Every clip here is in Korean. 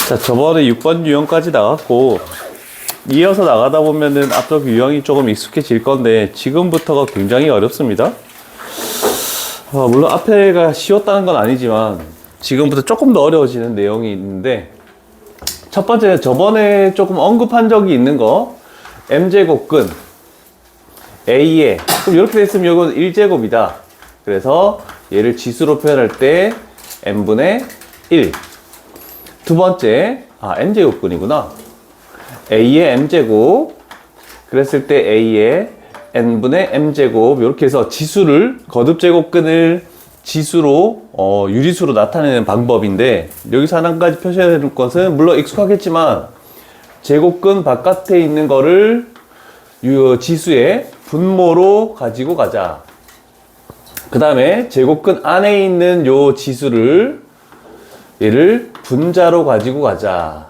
자, 저번에 6번 유형까지 나갔고, 이어서 나가다 보면은 앞쪽 유형이 조금 익숙해질 건데, 지금부터가 굉장히 어렵습니다. 물론 앞에가 쉬웠다는 건 아니지만, 지금부터 조금 더 어려워지는 내용이 있는데, 첫 번째, 저번에 조금 언급한 적이 있는 거, m제곱근 a에, 그럼 이렇게 됐으면 이건 1제곱이다. 그래서 얘를 지수로 표현할 때 n분의 1. 두 번째, n제곱근이구나. a의 m제곱. 그랬을 때 a의 n분의 m제곱. 이렇게 해서 지수를, 거듭제곱근을 지수로, 유리수로 나타내는 방법인데, 여기서 한 가지 표시해야 될 것은, 물론 익숙하겠지만, 제곱근 바깥에 있는 거를 지수의 분모로 가지고 가자. 그 다음에 제곱근 안에 있는 요 지수를 얘를 분자로 가지고 가자.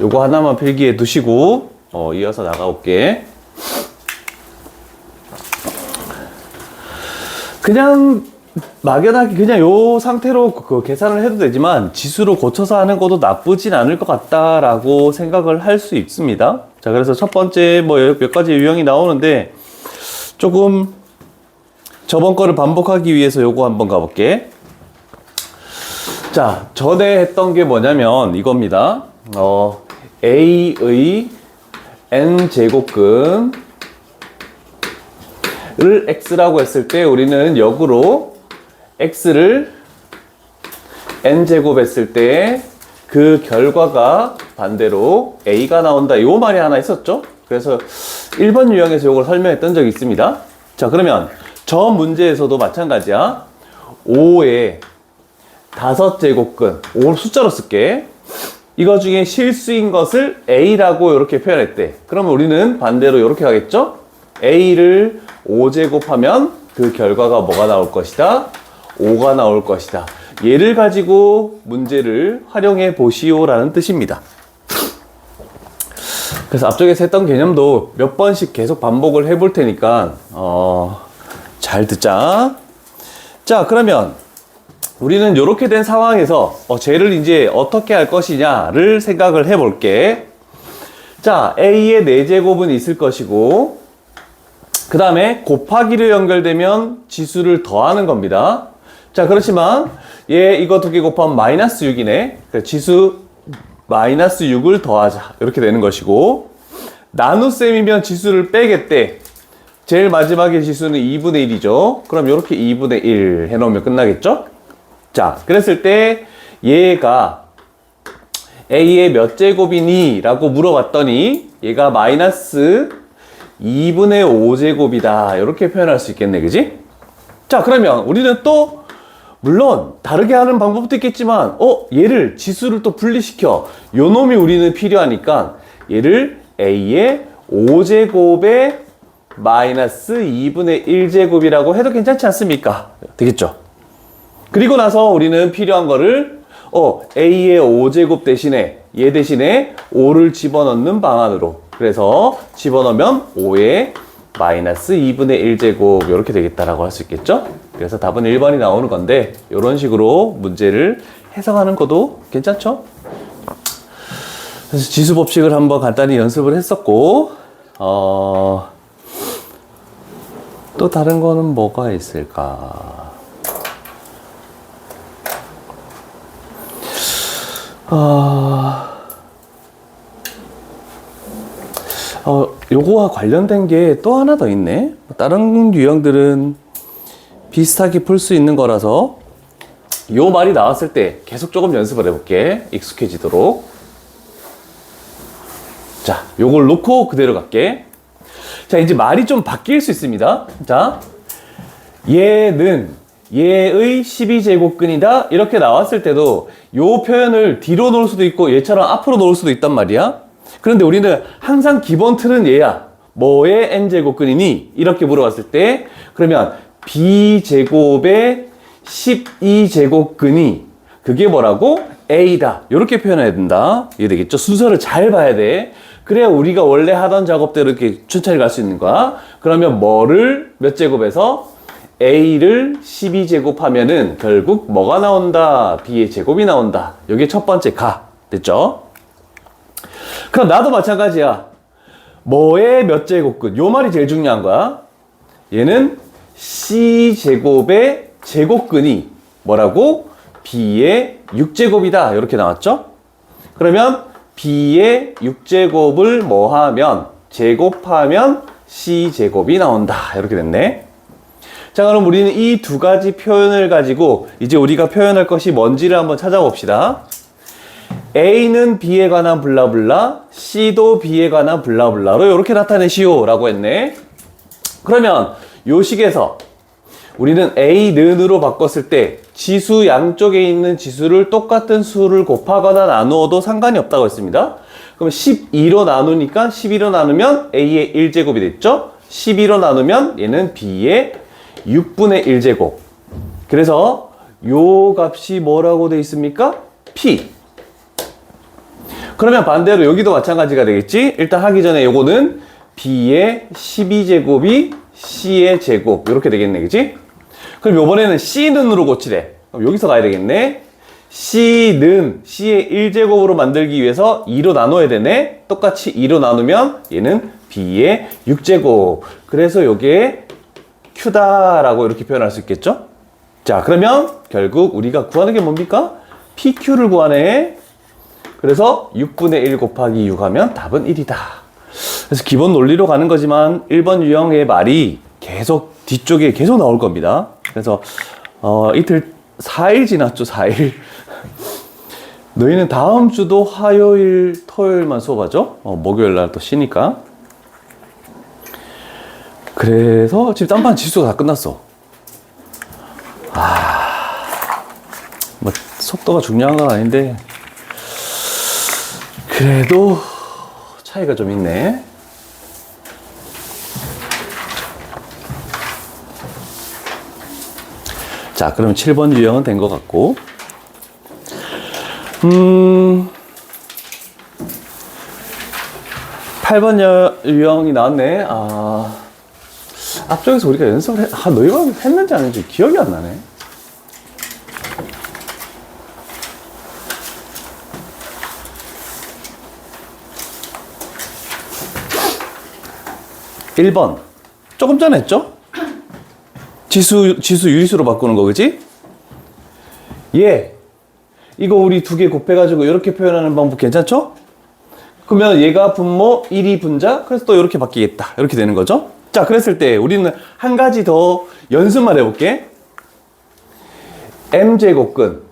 요거 하나만 필기해 두시고 이어서 나가볼게. 그냥 막연하게 그냥 요 상태로 계산을 해도 되지만 지수로 고쳐서 하는 것도 나쁘진 않을 것 같다라고 생각을 할 수 있습니다. 자, 그래서 첫 번째 몇 가지 유형이 나오는데 조금 저번 거를 반복하기 위해서 요거 한번 가볼게. 자, 전에 했던 게 뭐냐면 이겁니다. A의 n제곱근을 x라고 했을 때 우리는 역으로 x를 n제곱 했을 때 그 결과가 반대로 a가 나온다. 요 말이 하나 있었죠? 그래서 1번 유형에서 요걸 설명했던 적이 있습니다. 자, 그러면 저 문제에서도 마찬가지야. 5의 5제곱근, 5를 숫자로 쓸게. 이거 중에 실수인 것을 a라고 이렇게 표현했대. 그러면 우리는 반대로 이렇게 가겠죠? a를 5제곱하면 그 결과가 뭐가 나올 것이다? 5가 나올 것이다. 얘를 가지고 문제를 활용해 보시오라는 뜻입니다. 그래서 앞쪽에서 했던 개념도 몇 번씩 계속 반복을 해볼 테니까 잘 듣자. 자, 그러면 우리는 이렇게 된 상황에서 쟤를 이제 어떻게 할 것이냐를 생각을 해볼게. 자, a의 4제곱은 있을 것이고 그 다음에 곱하기로 연결되면 지수를 더하는 겁니다. 자, 그렇지만 얘 이거 2개 곱하면 마이너스 6이네. 지수 마이너스 6을 더하자. 이렇게 되는 것이고 나눗셈이면 지수를 빼겠대. 제일 마지막에 지수는 2분의 1이죠. 그럼 이렇게 2분의 1 해놓으면 끝나겠죠? 자, 그랬을 때 얘가 a의 몇 제곱이니? 라고 물어봤더니 얘가 마이너스 2분의 5제곱이다. 이렇게 표현할 수 있겠네. 그지? 자, 그러면 우리는 또 물론 다르게 하는 방법도 있겠지만 얘를 지수를 또 분리시켜. 요 놈이 우리는 필요하니까 얘를 a의 5제곱에 마이너스 2분의 1제곱이라고 해도 괜찮지 않습니까? 되겠죠? 그리고 나서 우리는 필요한 거를 a의 5제곱 대신에 얘 대신에 5를 집어넣는 방안으로. 그래서 집어넣으면 5의 마이너스 2분의 1제곱 이렇게 되겠다라고 할 수 있겠죠? 그래서 답은 1번이 나오는 건데 이런 식으로 문제를 해석하는 것도 괜찮죠? 그래서 지수 법칙을 한번 간단히 연습을 했었고 또 다른 거는 뭐가 있을까? 요거와 관련된 게 또 하나 더 있네. 다른 유형들은 비슷하게 풀 수 있는 거라서 요 말이 나왔을 때 계속 조금 연습을 해볼게. 익숙해지도록. 자, 요걸 놓고 그대로 갈게. 자, 이제 말이 좀 바뀔 수 있습니다. 자, 얘는 얘의 12제곱근이다. 이렇게 나왔을 때도 요 표현을 뒤로 놓을 수도 있고 얘처럼 앞으로 놓을 수도 있단 말이야. 그런데 우리는 항상 기본 틀은 얘야. 뭐의 n제곱근이니? 이렇게 물어봤을 때 그러면 b제곱의 12제곱근이 그게 뭐라고? a다. 이렇게 표현해야 된다. 이해되겠죠? 순서를 잘 봐야 돼. 그래야 우리가 원래 하던 작업대로 이렇게 천천히 갈 수 있는 거야. 그러면 뭐를 몇 제곱에서 a를 12제곱하면은 결국 뭐가 나온다? b의 제곱이 나온다. 이게 첫 번째 가. 됐죠? 그럼 나도 마찬가지야. 뭐의 몇 제곱근? 요 말이 제일 중요한 거야. 얘는 C제곱의 제곱근이 뭐라고? B의 6제곱이다. 이렇게 나왔죠? 그러면 B의 6제곱을 뭐 하면? 제곱하면 C제곱이 나온다. 이렇게 됐네. 자, 그럼 우리는 이 두 가지 표현을 가지고 이제 우리가 표현할 것이 뭔지를 한번 찾아봅시다. A는 B에 관한 블라블라, C도 B에 관한 블라블라로 이렇게 나타내시오 라고 했네. 그러면 요 식에서 우리는 A는으로 바꿨을 때 지수 양쪽에 있는 지수를 똑같은 수를 곱하거나 나누어도 상관이 없다고 했습니다. 그럼 12로 나누니까 12로 나누면 A의 1제곱이 됐죠? 12로 나누면 얘는 B의 6분의 1제곱. 그래서 요 값이 뭐라고 돼 있습니까? P. 그러면 반대로 여기도 마찬가지가 되겠지? 일단 하기 전에 요거는 B의 12제곱이 C의 제곱. 이렇게 되겠네, 그치? 그럼 요번에는 C는으로 고치래. 그럼 여기서 가야 되겠네. C는 C의 1제곱으로 만들기 위해서 2로 나눠야 되네. 똑같이 2로 나누면 얘는 B의 6제곱. 그래서 요게 Q다라고 이렇게 표현할 수 있겠죠? 자, 그러면 결국 우리가 구하는 게 뭡니까? PQ를 구하네. 그래서 6분의 1 곱하기 6 하면 답은 1이다. 그래서 기본 논리로 가는 거지만 1번 유형의 말이 계속 뒤쪽에 계속 나올 겁니다. 그래서 이틀 4일 지났죠, 4일. 너희는 다음 주도 화요일, 토요일만 수업하죠? 목요일 날 또 쉬니까. 그래서 지금 딴판 지수가 다 끝났어. 뭐 속도가 중요한 건 아닌데 그래도 차이가 좀 있네. 자, 그러면 7번 유형은 된 것 같고 8번 유형이 나왔네. 앞쪽에서 우리가 연습을 너희가 했는지 안 했는지 기억이 안 나네. (1번) 조금 전에 했죠? 지수 유리수로 바꾸는 거, 그치? 이거 우리 두 개 곱해가지고 이렇게 표현하는 방법 괜찮죠? 그러면 얘가 분모, 1이 분자, 그래서 또 이렇게 바뀌겠다. 이렇게 되는 거죠? 자, 그랬을 때 우리는 한 가지 더 연습만 해볼게. M제곱근.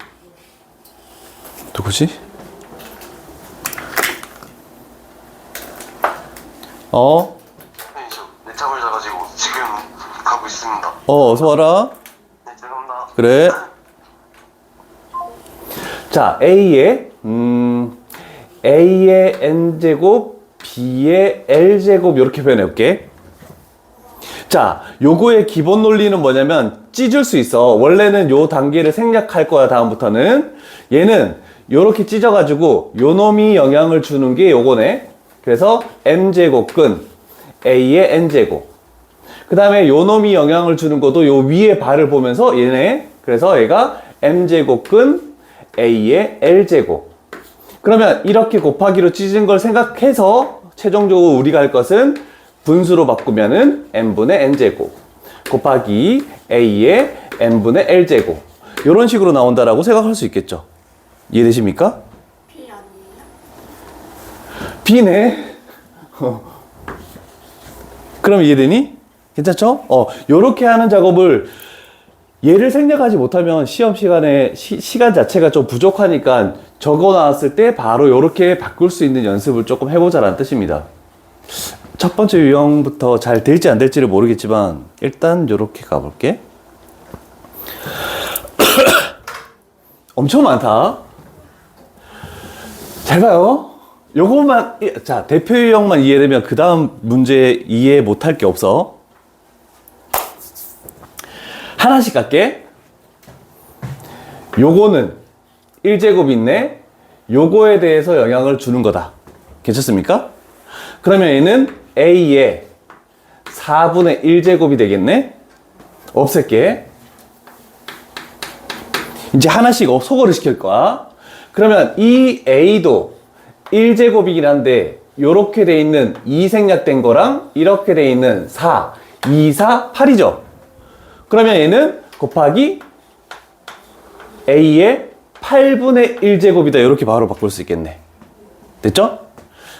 누구지? 내 짬을 잡아가지고 지금 가고 있습니다. 어서 와라. 네, 죄송합니다. 그래. 자, A의 N제곱, B의 L제곱 이렇게 표현해볼게. 자, 요거의 기본 논리는 뭐냐면 찢을 수 있어. 원래는 요 단계를 생략할 거야, 다음부터는. 얘는 요렇게 찢어가지고 요 놈이 영향을 주는 게 요거네. 그래서 M제곱근 A의 N제곱. 그 다음에 요 놈이 영향을 주는 것도 요 위에 발을 보면서 얘네. 그래서 얘가 M제곱근 A의 L제곱. 그러면 이렇게 곱하기로 찢은 걸 생각해서 최종적으로 우리가 할 것은 분수로 바꾸면은 n분의 n제곱 곱하기 a의 n분의 l제곱 이런 식으로 나온다라고 생각할 수 있겠죠. 이해되십니까? B 아니에요? B네. 그럼 이해되니? 괜찮죠? 요렇게 하는 작업을 얘를 생략하지 못하면 시험 시간에 시간 자체가 좀 부족하니까 적어 나왔을 때 바로 요렇게 바꿀 수 있는 연습을 조금 해보자라는 뜻입니다. 첫 번째 유형부터 잘 될지 안 될지를 모르겠지만 일단 요렇게 가볼게. 엄청 많다. 잘 봐요. 요것만, 자, 대표 유형만 이해되면 그 다음 문제 이해 못할 게 없어. 하나씩 갈게. 요거는 1제곱 있네. 요거에 대해서 영향을 주는 거다. 괜찮습니까? 그러면 얘는 A의 4분의 1제곱이 되겠네? 없앨게. 이제 하나씩 소거를 시킬 거야. 그러면 이 A도 1제곱이긴 한데 요렇게 돼 있는 2 생략된 거랑 이렇게 돼 있는 4, 2, 4, 8이죠. 그러면 얘는 곱하기 A의 8분의 1제곱이다. 이렇게 바로 바꿀 수 있겠네. 됐죠?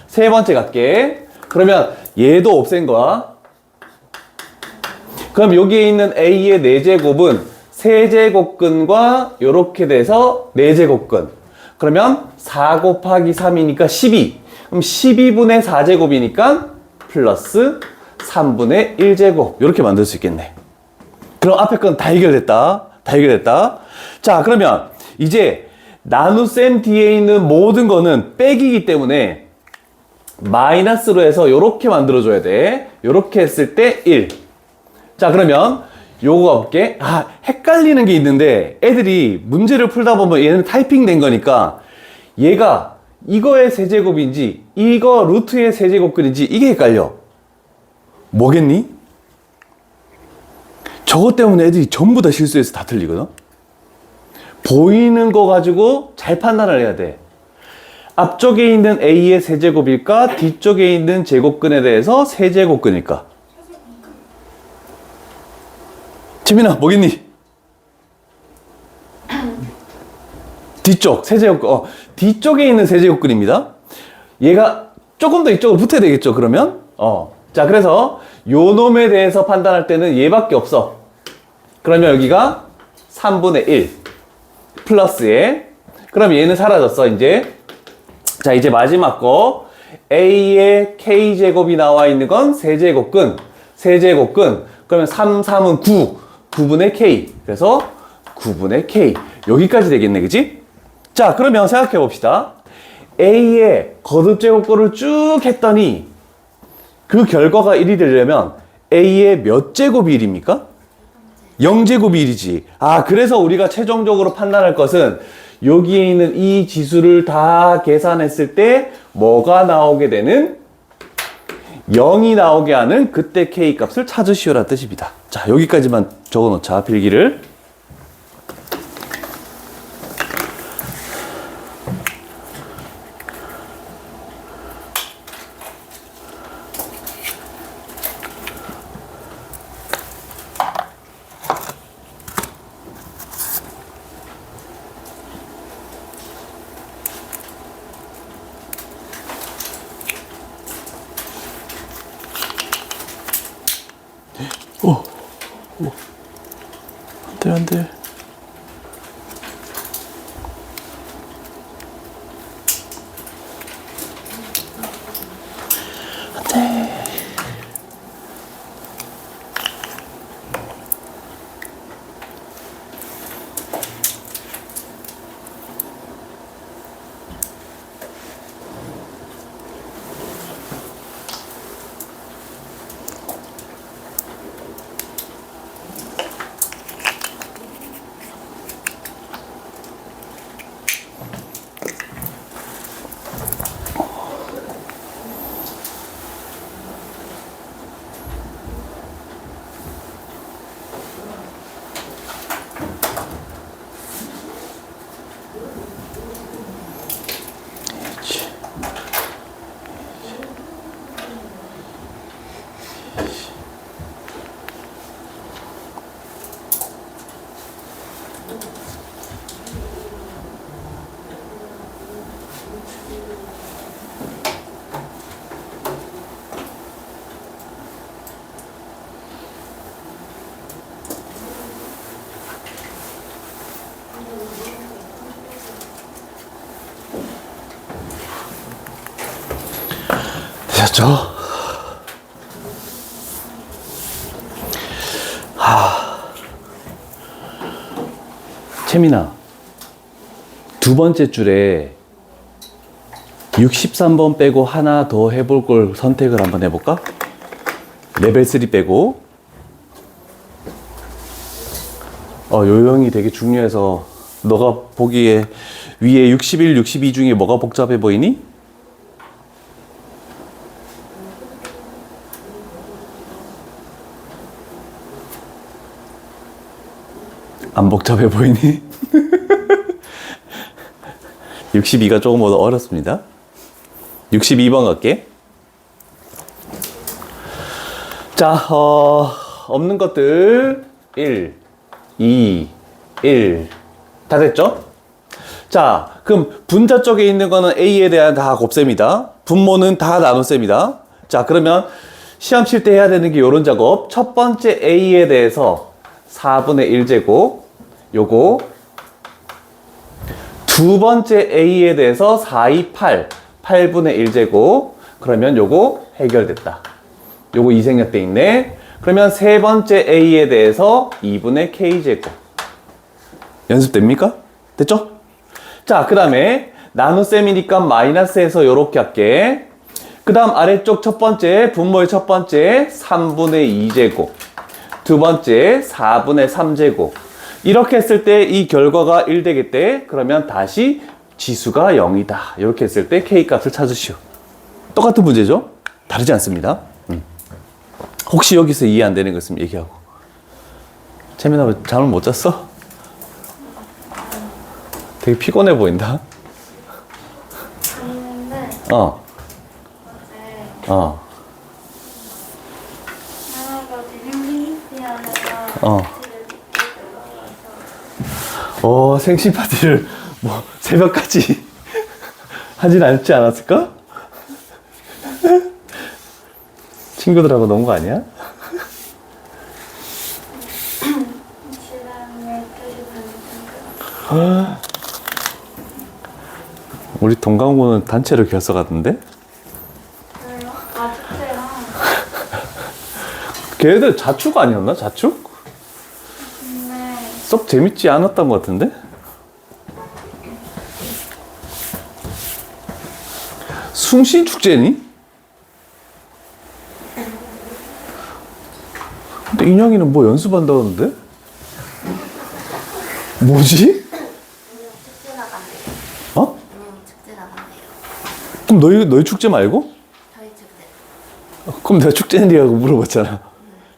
세 번째 갈게. 그러면 얘도 없앤 거야. 그럼 여기에 있는 A의 4제곱은 세제곱근과 이렇게 돼서 4제곱근. 그러면 4 곱하기 3이니까 12. 그럼 12분의 4제곱이니까 플러스 3분의 1제곱. 이렇게 만들 수 있겠네. 그럼 앞에 건 다 해결됐다. 다 해결됐다. 자, 그러면 이제 나눗셈 뒤에 있는 모든 거는 빼기이기 때문에 마이너스로 해서 이렇게 만들어줘야 돼. 이렇게 했을 때 1. 자, 그러면 요거 볼게. 아, 헷갈리는 게 있는데 애들이 문제를 풀다 보면 얘는 타이핑 된 거니까 얘가 이거의 세제곱인지 이거 루트의 세제곱근인지 이게 헷갈려. 뭐겠니? 저것 때문에 애들이 전부 다 실수해서 다 틀리거든? 보이는 거 가지고 잘 판단을 해야 돼. 앞쪽에 있는 A의 세제곱일까? 뒤쪽에 있는 제곱근에 대해서 세제곱근일까? 재민아, 뭐겠니? 뒤쪽, 세제곱근. 뒤쪽에 있는 세제곱근입니다. 얘가 조금 더 이쪽으로 붙어야 되겠죠, 그러면? 자, 그래서 요 놈에 대해서 판단할 때는 얘밖에 없어. 그러면 여기가 3분의 1 플러스에, 그럼 얘는 사라졌어, 이제. 자, 이제 마지막 거. A의 K제곱이 나와 있는 건 세제곱근. 세제곱근. 그러면 3, 3은 9. 9분의 K. 그래서 9분의 K. 여기까지 되겠네, 그지? 자, 그러면 생각해 봅시다. A의 거듭제곱꼴을 쭉 했더니 그 결과가 1이 되려면 A의 몇 제곱이 1입니까? 0제곱이 1이지. 아, 그래서 우리가 최종적으로 판단할 것은 여기에 있는 이 지수를 다 계산했을 때 뭐가 나오게 되는 0이 나오게 하는 그때 K 값을 찾으시오라는 뜻입니다. 자, 여기까지만 적어 놓자, 필기를. 안 돼. 안 돼. 되셨죠? 채민아, 두 번째 줄에 63번 빼고 하나 더 해볼 걸 선택을 한번 해볼까? 레벨 3 빼고. 요형이 되게 중요해서 너가 보기에 위에 61, 62 중에 뭐가 복잡해 보이니? 안 복잡해 보이니? 62가 조금 더 어렵습니다. 62번 갈게. 자, 없는 것들 1, 2, 1. 다 됐죠? 자, 그럼 분자 쪽에 있는 거는 A에 대한 다 곱셈이다. 분모는 다 나눗셈이다. 자, 그러면 시험 칠 때 해야 되는 게 요런 작업. 첫 번째 A에 대해서 4분의 1제곱, 요거. 두 번째 A에 대해서 4, 2, 8, 8분의 1제곱. 그러면 요거 해결됐다. 요거 이생략 돼 있네. 그러면 세 번째 A에 대해서 2분의 K제곱. 연습됩니까? 됐죠? 자, 그 다음에 나눗셈이니까 마이너스해서 요렇게 할게. 그 다음 아래쪽 첫 번째, 분모의 첫 번째 3분의 2제곱. 두 번째 4분의 3제곱. 이렇게 했을 때 이 결과가 1 되겠대. 그러면 다시 지수가 0이다. 이렇게 했을 때 K값을 찾으시오. 똑같은 문제죠? 다르지 않습니다. 혹시 여기서 이해 안 되는 거 있으면 얘기하고. 채민아, 잠을 못 잤어? 되게 피곤해 보인다. 했는데 어. 어제 어. 할아버지 생신파티하느라 어. 집에 늦게 들어가서 생신 파티를 뭐 새벽까지 하진 않지 않았을까? 친구들하고 논 거 아니야? 시간 12시 반쯤 우리 동강구는 단체로 기어서 갔는데? 그래요? 아 축제랑 걔네들 자축 아니었나? 자축? 근데 썩 재밌지 않았던 것 같은데? 숭신 축제니? 근데 인영이는 뭐 연습한다는데? 뭐지? 축제 나간대요. 어? 축제 나간대요. 그럼 너희 축제 말고? 저희 축제 그럼 내가 축제인데라고 물어봤잖아.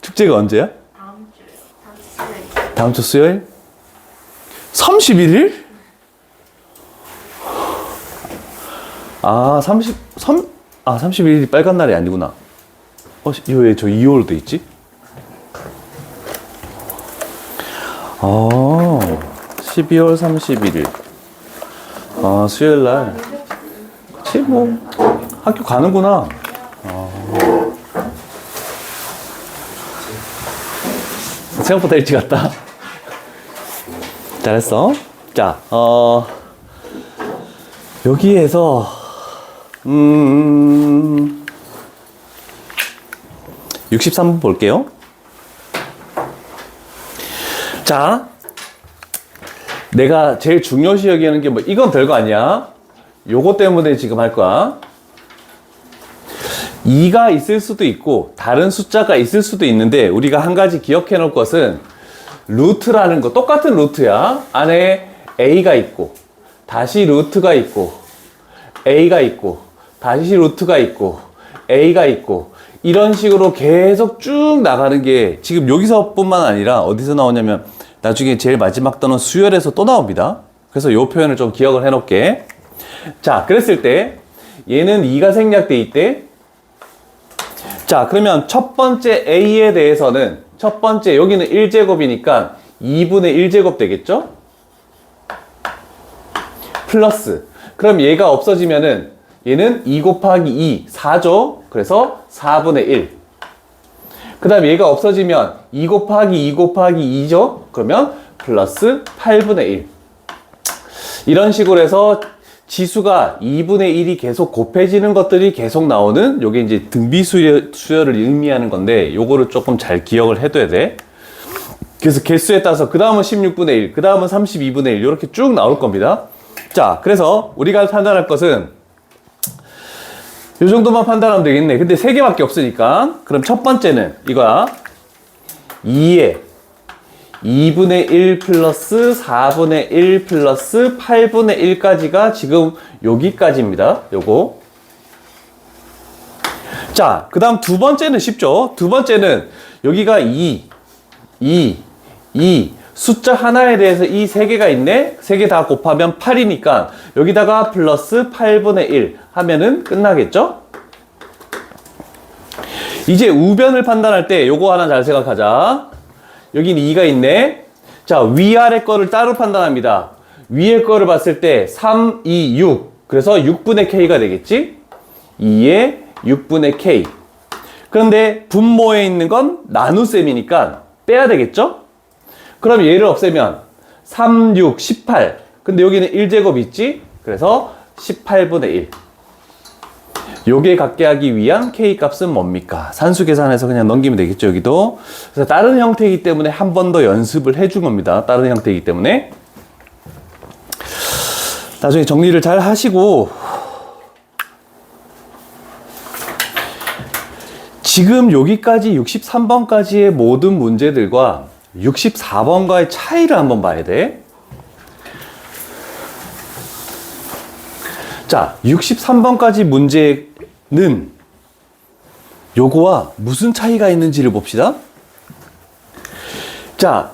축제가 언제야? 다음 주요. 다음 주 수요일? 31일? 아, 31일이 빨간 날이 아니구나. 이거 왜 저 2월로 돼 있지? 12월 31일. 수요일 날. 그치, 뭐, 학교 가는구나. 생각보다 일찍 갔다. 잘했어. 자, 여기에서, 63번 볼게요. 자, 내가 제일 중요시 여기는 게 뭐, 이건 별거 아니야. 요거 때문에 지금 할 거야. 2가 있을 수도 있고, 다른 숫자가 있을 수도 있는데, 우리가 한 가지 기억해 놓을 것은, 루트라는 거, 똑같은 루트야. 안에 A가 있고, 다시 루트가 있고, A가 있고, 다시 루트가 있고, A가 있고, 이런 식으로 계속 쭉 나가는 게 지금 여기서뿐만 아니라 어디서 나오냐면 나중에 제일 마지막 단원 수열에서 또 나옵니다. 그래서 이 표현을 좀 기억을 해 놓을게. 자, 그랬을 때 얘는 2가 생략돼 있대. 자, 그러면 첫 번째 A에 대해서는 첫 번째 여기는 1제곱이니까 2분의 1제곱 되겠죠? 플러스, 그럼 얘가 없어지면은 얘는 2 곱하기 2, 4죠? 그래서 4분의 1. 그 다음 얘가 없어지면 2 곱하기 2 곱하기 2죠? 그러면 플러스 8분의 1. 이런 식으로 해서 지수가 2분의 1이 계속 곱해지는 것들이 계속 나오는 요게 이제 등비 수열을 의미하는 건데 요거를 조금 잘 기억을 해둬야 돼. 그래서 개수에 따라서 그 다음은 16분의 1, 그 다음은 32분의 1 이렇게 쭉 나올 겁니다. 자, 그래서 우리가 판단할 것은 이 정도만 판단하면 되겠네. 근데 3개밖에 없으니까. 그럼 첫 번째는 이거야. 2에 2분의 1 플러스 4분의 1 플러스 8분의 1까지가 지금 여기까지입니다. 요거. 자, 그 다음 두 번째는 쉽죠. 두 번째는 여기가 2, 숫자 하나에 대해서 이 세 개가 있네? 세 개 다 곱하면 8이니까 여기다가 플러스 8분의 1 하면은 끝나겠죠? 이제 우변을 판단할 때 요거 하나 잘 생각하자. 여긴 2가 있네. 자, 위아래 거를 따로 판단합니다. 위에 거를 봤을 때 3, 2, 6. 그래서 6분의 K가 되겠지? 2에 6분의 K. 그런데 분모에 있는 건 나눗셈이니까 빼야 되겠죠? 그럼 얘를 없애면 3, 6, 18. 근데 여기는 1제곱 있지? 그래서 18분의 1. 요게 갖게 하기 위한 K 값은 뭡니까? 산수 계산해서 그냥 넘기면 되겠죠, 여기도. 그래서 다른 형태이기 때문에 한 번 더 연습을 해준 겁니다. 다른 형태이기 때문에. 나중에 정리를 잘 하시고, 지금 여기까지 63번까지의 모든 문제들과 64번과의 차이를 한번 봐야 돼. 자, 63번까지 문제는 요거와 무슨 차이가 있는지를 봅시다. 자,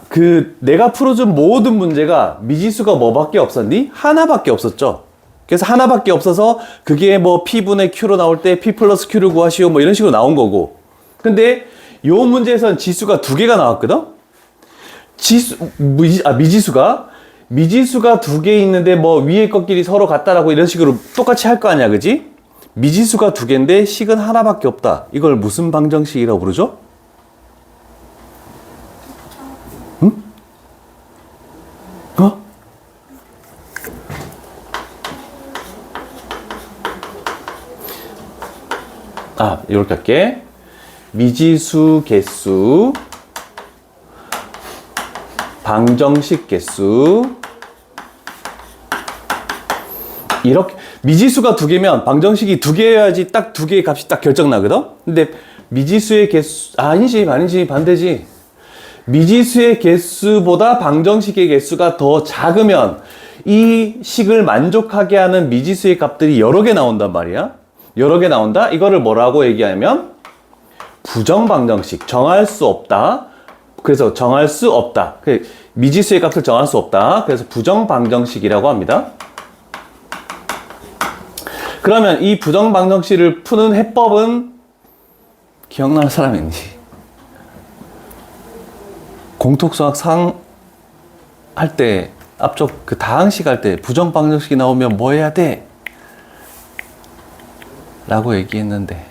내가 풀어준 모든 문제가 미지수가 뭐밖에 없었니? 하나밖에 없었죠. 그래서 하나밖에 없어서 그게 뭐 P분의 Q로 나올 때 P 플러스 Q를 구하시오 뭐 이런 식으로 나온 거고. 근데 요 문제에선 지수가 두 개가 나왔거든? 미지수가 두 개 있는데 뭐 위에 것끼리 서로 같다라고 이런 식으로 똑같이 할 거 아니야, 그지? 미지수가 두 개인데 식은 하나밖에 없다. 이걸 무슨 방정식이라고 부르죠? 응? 어? 이렇게 할게. 미지수 개수, 방정식 개수. 이렇게 미지수가 두 개면 방정식이 두 개여야지 딱 두 개의 값이 딱 결정 나거든. 근데 미지수의 개수 아니지 반대지. 미지수의 개수보다 방정식의 개수가 더 작으면 이 식을 만족하게 하는 미지수의 값들이 여러 개 나온단 말이야. 여러 개 나온다. 이거를 뭐라고 얘기하면 부정방정식. 정할 수 없다. 그래서 정할 수 없다. 미지수의 값을 정할 수 없다. 그래서 부정방정식이라고 합니다. 그러면 이 부정방정식을 푸는 해법은 기억나는 사람 있니? 공통수학 상 할 때 앞쪽 그 다항식 할 때 부정방정식이 나오면 뭐 해야 돼? 라고 얘기했는데.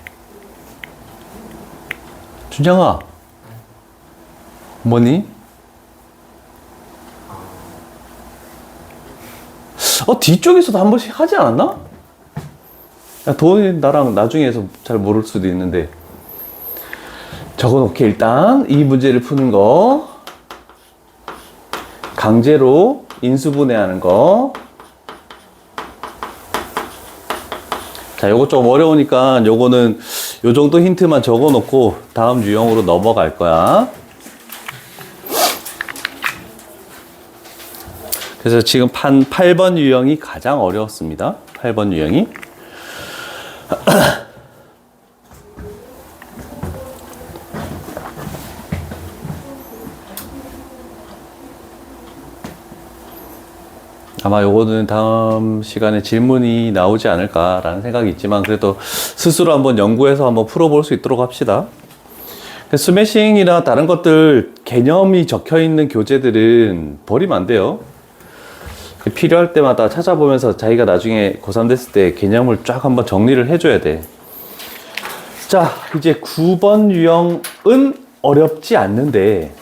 준영아, 뭐니? 뒤쪽에서도 한 번씩 하지 않았나? 도훈이 나랑 나중에서 잘 모를 수도 있는데. 적어놓게 일단 이 문제를 푸는 거, 강제로 인수분해하는 거. 자, 요거 좀 어려우니까 요거는 요 정도 힌트만 적어놓고 다음 유형으로 넘어갈 거야. 그래서 지금 8번 유형이 가장 어려웠습니다. 8번 유형이. 아마 요거는 다음 시간에 질문이 나오지 않을까라는 생각이 있지만 그래도 스스로 한번 연구해서 한번 풀어볼 수 있도록 합시다. 스매싱이나 다른 것들 개념이 적혀 있는 교재들은 버리면 안 돼요. 필요할 때마다 찾아보면서 자기가 나중에 고3 됐을 때 개념을 쫙 한번 정리를 해줘야 돼. 자, 이제 9번 유형은 어렵지 않는데,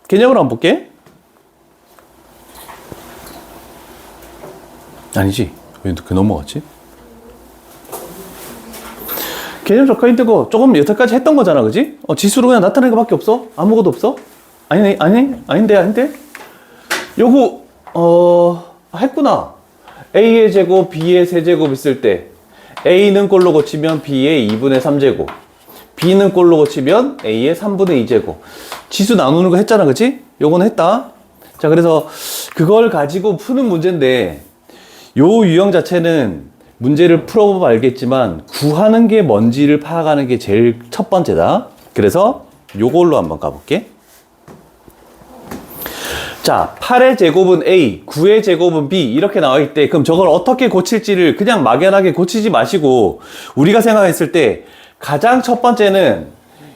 개념으로 한번 볼게. 아니지. 왜 그 넘어갔지? 개념 적혀 있는 거 조금 여태까지 했던 거잖아, 그지? 지수로 그냥 나타내는 거밖에 없어? 아무것도 없어? 아닌데? 요거, 했구나. A의 제곱, B의 세제곱 있을 때, A는 꼴로 고치면 B의 2분의 3제곱, B는 꼴로 고치면 A의 3분의 2제곱. 지수 나누는 거 했잖아, 그치? 요건 했다. 자, 그래서 그걸 가지고 푸는 문제인데, 요 유형 자체는 문제를 풀어보면 알겠지만 구하는 게 뭔지를 파악하는 게 제일 첫 번째다. 그래서 요걸로 한번 가볼게. 자, 8의 제곱은 A, 9의 제곱은 B 이렇게 나와 있대. 그럼 저걸 어떻게 고칠지를 그냥 막연하게 고치지 마시고 우리가 생각했을 때 가장 첫 번째는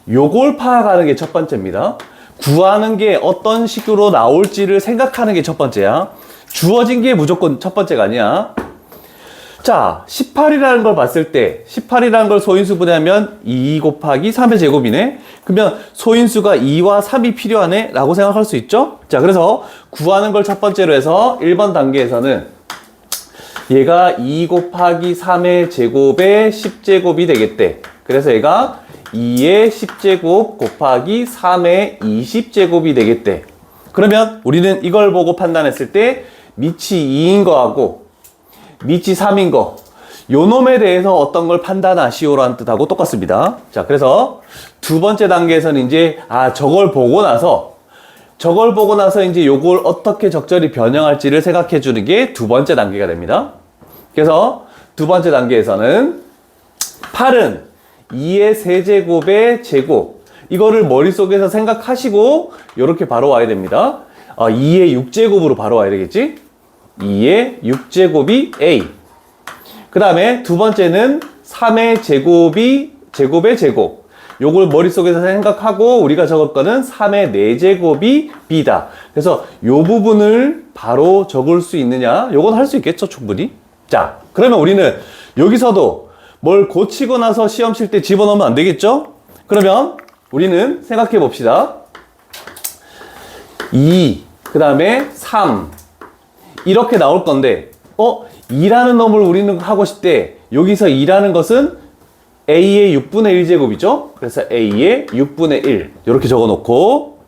요걸 파악하는 게 첫 번째입니다. 구하는 게 어떤 식으로 나올지를 생각하는 게 첫 번째야. 주어진 게 무조건 첫 번째가 아니야. 자, 18이라는 걸 봤을 때 18이라는 걸 소인수분해하면 2 곱하기 3의 제곱이네. 그러면 소인수가 2와 3이 필요하네 라고 생각할 수 있죠. 자, 그래서 구하는 걸 첫 번째로 해서 1번 단계에서는 얘가 2 곱하기 3의 제곱의 10제곱이 되겠대. 그래서 얘가 2의 10제곱 곱하기 3의 20제곱이 되겠대. 그러면 우리는 이걸 보고 판단했을 때 밑이 2인 거하고 밑이 3인 거, 요 놈에 대해서 어떤 걸 판단하시오라는 뜻하고 똑같습니다. 자, 그래서 두 번째 단계에서는 이제 저걸 보고 나서 이제 요걸 어떻게 적절히 변형할지를 생각해 주는 게 두 번째 단계가 됩니다. 그래서 두 번째 단계에서는 8은 2의 세제곱의 제곱, 이거를 머릿속에서 생각하시고 요렇게 바로 와야 됩니다. 2의 6제곱으로 바로 와야 되겠지? 2의 6제곱이 A. 그 다음에 두 번째는 3의 제곱의 제곱. 요걸 머릿속에서 생각하고 우리가 적을 거는 3의 4제곱이 B다. 그래서 요 부분을 바로 적을 수 있느냐? 요건 할 수 있겠죠, 충분히. 자, 그러면 우리는 여기서도 뭘 고치고 나서 시험 칠 때 집어넣으면 안 되겠죠? 그러면 우리는 생각해 봅시다. 2, 그 다음에 3. 이렇게 나올 건데 2라는 놈을 우리는 하고 싶대. 여기서 2라는 것은 A의 6분의 1제곱이죠. 그래서 A의 6분의 1 이렇게 적어놓고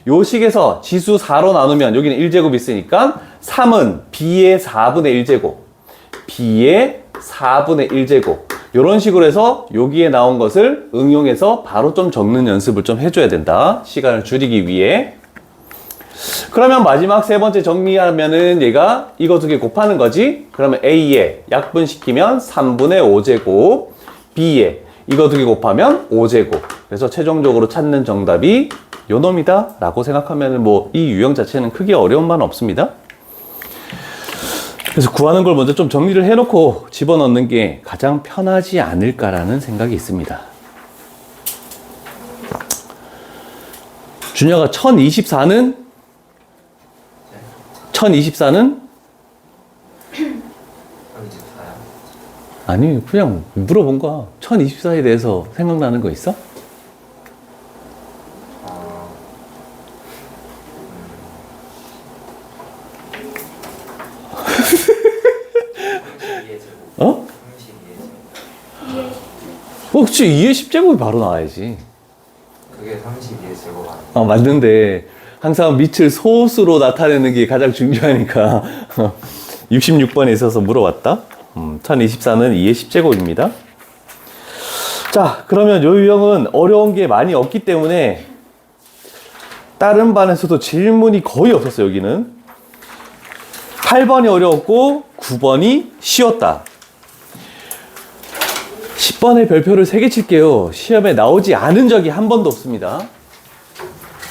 요 식에서 지수 4로 나누면 여기는 1제곱이 있으니까 3은 B의 4분의 1제곱, B의 4분의 1제곱 이런 식으로 해서 여기에 나온 것을 응용해서 바로 좀 적는 연습을 좀 해줘야 된다. 시간을 줄이기 위해. 그러면 마지막 세 번째 정리하면은 얘가 이거 두 개 곱하는 거지. 그러면 A에 약분시키면 3분의 5제곱, B에 이거 두 개 곱하면 5제곱. 그래서 최종적으로 찾는 정답이 요 놈이다 라고 생각하면은 뭐 이 유형 자체는 크게 어려운 바는 없습니다. 그래서 구하는 걸 먼저 좀 정리를 해놓고 집어넣는 게 가장 편하지 않을까라는 생각이 있습니다. 준혁아, 1024는? 1024는? 아니, 그냥 물어본 거야. 1024에 대해서 생각나는 거 있어? 어? 그치, 2의 10제곱이 바로 나와야지. 그게 32의 제곱 아니야? 맞는데 항상 밑을 소수로 나타내는 게 가장 중요하니까 66번에 있어서 물어봤다. 1024는 2의 10제곱입니다. 자, 그러면 요 유형은 어려운 게 많이 없기 때문에 다른 반에서도 질문이 거의 없었어요. 여기는 8번이 어려웠고 9번이 쉬웠다. 10번의 별표를 3개 칠게요. 시험에 나오지 않은 적이 한 번도 없습니다.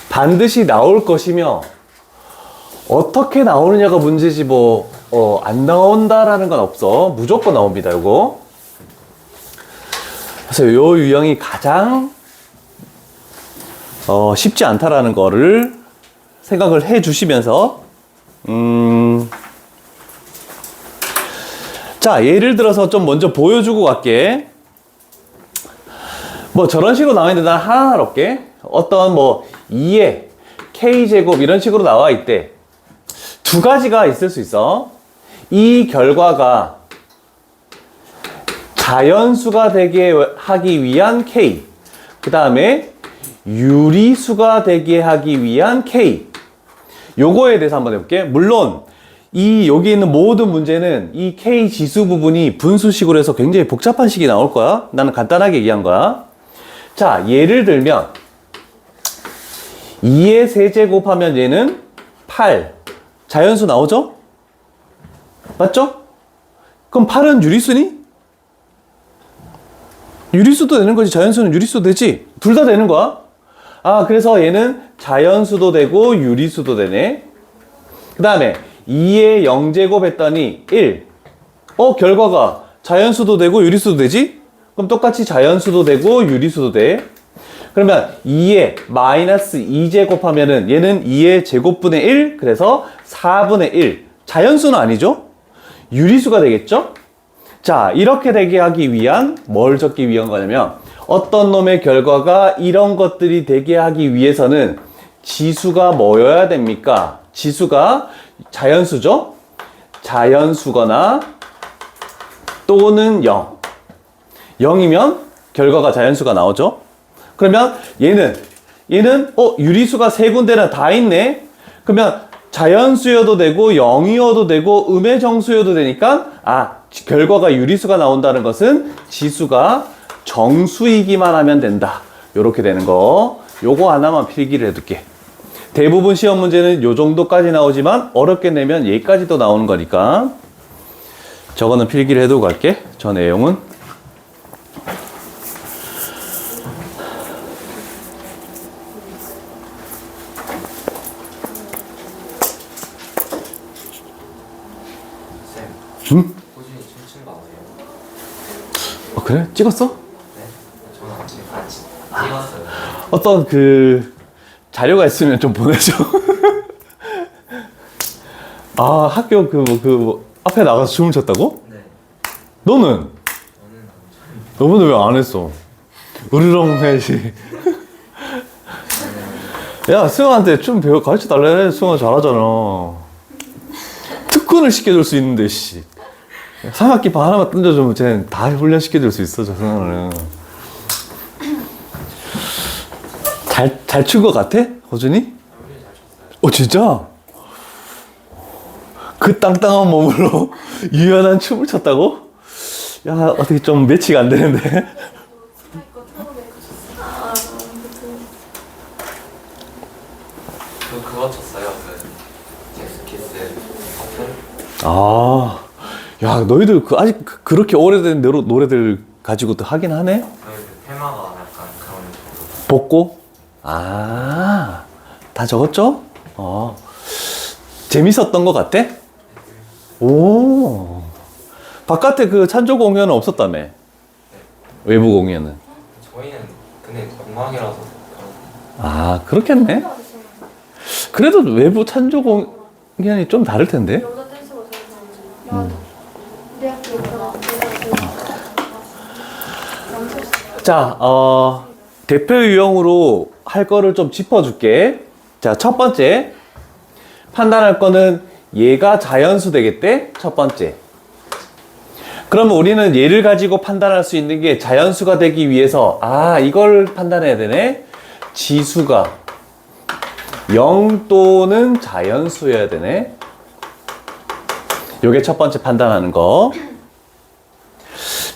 반드시 나올 것이며 어떻게 나오느냐가 문제지 안 나온다라는 건 없어. 무조건 나옵니다, 요거. 그래서 요 유형이 가장 쉽지 않다라는 거를 생각을 해 주시면서 자, 예를 들어서 좀 먼저 보여주고 갈게. 뭐 저런 식으로 나와 있는데 난 하나 넣을게. 어떤 2의 K제곱 이런 식으로 나와 있대. 두 가지가 있을 수 있어. 이 결과가 자연수가 되게 하기 위한 K, 그 다음에 유리수가 되게 하기 위한 K. 요거에 대해서 한번 해볼게. 물론 여기 있는 모든 문제는 이 K 지수 부분이 분수식으로 해서 굉장히 복잡한 식이 나올 거야. 나는 간단하게 얘기한 거야. 자, 예를 들면 2의 세제곱하면 얘는 8. 자연수 나오죠? 맞죠? 그럼 8은 유리수니? 유리수도 되는 거지. 자연수는 유리수도 되지. 둘 다 되는 거야. 아, 그래서 얘는 자연수도 되고 유리수도 되네. 그 다음에 2의 0제곱 했더니 1. 결과가 자연수도 되고 유리수도 되지? 그럼 똑같이 자연수도 되고 유리수도 돼. 그러면 2의 마이너스 2제곱 하면은 얘는 2의 제곱분의 1, 그래서 4분의 1. 자연수는 아니죠? 유리수가 되겠죠? 자, 이렇게 되게 하기 위한 뭘 적기 위한 거냐면 어떤 놈의 결과가 이런 것들이 되게 하기 위해서는 지수가 뭐여야 됩니까? 지수가 자연수죠? 자연수거나 또는 0. 0이면 결과가 자연수가 나오죠? 그러면 얘는 유리수가 세 군데나 다 있네? 그러면 자연수여도 되고 0이어도 되고 음의 정수여도 되니까 결과가 유리수가 나온다는 것은 지수가 정수이기만 하면 된다. 요렇게 되는 거. 요거 하나만 필기를 해둘게. 대부분 시험 문제는 요 정도까지 나오지만 어렵게 내면 여기까지도 나오는 거니까 저거는 필기를 해두고 갈게. 저 내용은. 쌤, 호준이 춤춘 거 아세요? 그래? 찍었어? 네? 저는 아직 같이 찍었어요. 어떤 그 자료가 있으면 좀 보내줘. 학교 앞에 나가서 춤을 췄다고? 네. 너는? 너는 왜 안 했어? 으르렁 해야지. 야, 수영한테 춤 가르쳐 달래. 수영아 잘하잖아. 특훈을 시켜줄 수 있는데, 씨. 3학기 반 하나만 던져주면 쟤는 다 훈련시켜줄 수 있어, 저 수영아는. 잘 춘 것 같아? 호준이? 진짜? 그 땅땅한 몸으로 유연한 춤을 췄다고? 야, 어떻게 좀 매치가 안 되는데? 그거 쳤어요. 잭스키스 커플. 야, 너희들 아직 그렇게 오래된 노래들 가지고도 하긴 하네? 저희 그 테마가 약간 그런 식으로. 복고? 다 적었죠? 재밌었던 것 같아? 오. 바깥에 그 찬조 공연은 없었다며? 외부 공연은? 저희는 근데 공항이라서 그런. 그렇겠네? 그래도 외부 찬조 공연이 좀 다를 텐데? 여자 댄스가 제일 좋은지. 대학교 자, 대표 유형으로 할 거를 좀 짚어줄게. 자, 첫 번째. 판단할 거는 얘가 자연수 되겠대? 첫 번째. 그러면 우리는 얘를 가지고 판단할 수 있는 게 자연수가 되기 위해서, 이걸 판단해야 되네? 지수가 0 또는 자연수여야 되네? 요게 첫 번째 판단하는 거.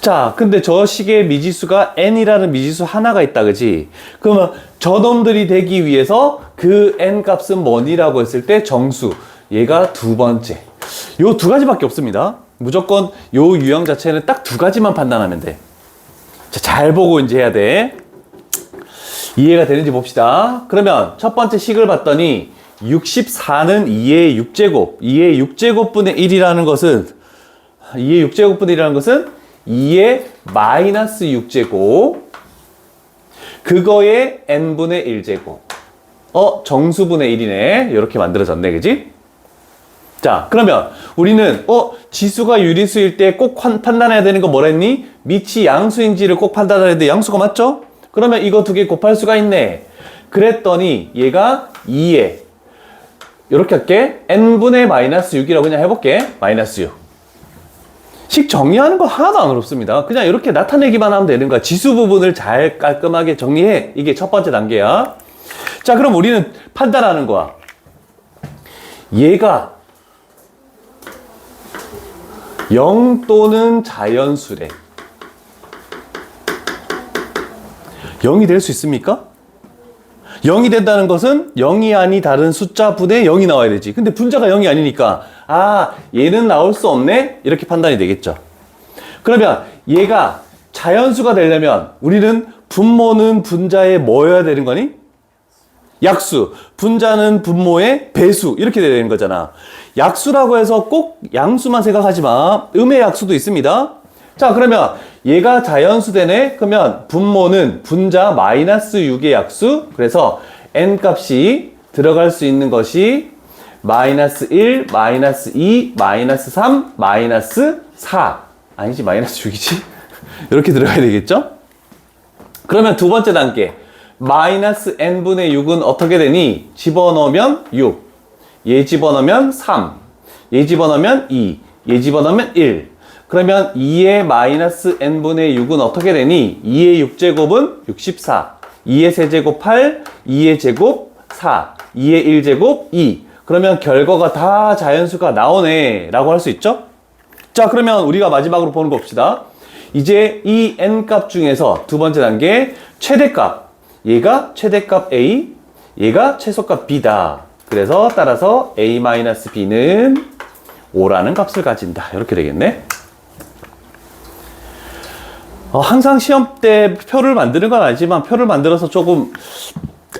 자, 근데 저 식의 미지수가 n이라는 미지수 하나가 있다, 그지? 그러면 저놈들이 되기 위해서 그 n 값은 뭐니라고 했을 때 정수. 얘가 두 번째. 요 두 가지밖에 없습니다. 무조건 요 유형 자체는 딱 두 가지만 판단하면 돼. 자, 잘 보고 이제 해야 돼. 이해가 되는지 봅시다. 그러면 첫 번째 식을 봤더니 64는 2의 6제곱. 2의 6제곱분의 1이라는 것은 2의 6제곱분의 1이라는 것은 2의 마이너스 6제곱 그거의 n분의 1제곱 정수분의 1이네. 이렇게 만들어졌네, 그지? 자, 그러면 우리는 지수가 유리수일 때 꼭 판단해야 되는 거 뭐랬니? 밑이 양수인지를 꼭 판단해야 되는데 양수가 맞죠? 그러면 이거 두 개 곱할 수가 있네. 그랬더니 얘가 2에 이렇게 할게. n분의 마이너스 6이라고 그냥 해볼게. 마이너스 6. 식 정리하는 거 하나도 안 어렵습니다. 그냥 이렇게 나타내기만 하면 되는 거야. 지수 부분을 잘 깔끔하게 정리해. 이게 첫 번째 단계야. 자, 그럼 우리는 판단하는 거야. 얘가 0 또는 자연수래. 0이 될 수 있습니까? 0이 된다는 것은 0이 아니 다른 숫자 분의 0이 나와야 되지. 근데 분자가 0이 아니니까 얘는 나올 수 없네? 이렇게 판단이 되겠죠. 그러면 얘가 자연수가 되려면 우리는 분모는 분자의 뭐여야 되는 거니? 약수. 분자는 분모의 배수. 이렇게 돼야 되는 거잖아. 약수라고 해서 꼭 양수만 생각하지 마. 음의 약수도 있습니다. 자, 그러면 얘가 자연수 되네? 그러면 분모는 분자 마이너스 6의 약수. 그래서 n 값이 들어갈 수 있는 것이 마이너스 1, 마이너스 2, 마이너스 3, 마이너스 4. 아니지, 마이너스 6이지? 이렇게 들어가야 되겠죠? 그러면 두 번째 단계. 마이너스 n분의 6은 어떻게 되니? 집어넣으면 6. 얘 집어넣으면 3. 얘 집어넣으면 2. 얘 집어넣으면 1. 그러면 2의 마이너스 n분의 6은 어떻게 되니? 2의 6제곱은 64. 2의 세제곱 8. 2의 제곱 4. 2의 1제곱 2. 그러면 결과가 다 자연수가 나오네 라고 할 수 있죠? 자, 그러면 우리가 마지막으로 보는 거 봅시다. 이제 이 n값 중에서 두 번째 단계 최대값. 얘가 최대값 a, 얘가 최소값 b다. 그래서 따라서 a-b는 5라는 값을 가진다. 이렇게 되겠네. 항상 시험 때 표를 만드는 건 아니지만 표를 만들어서 조금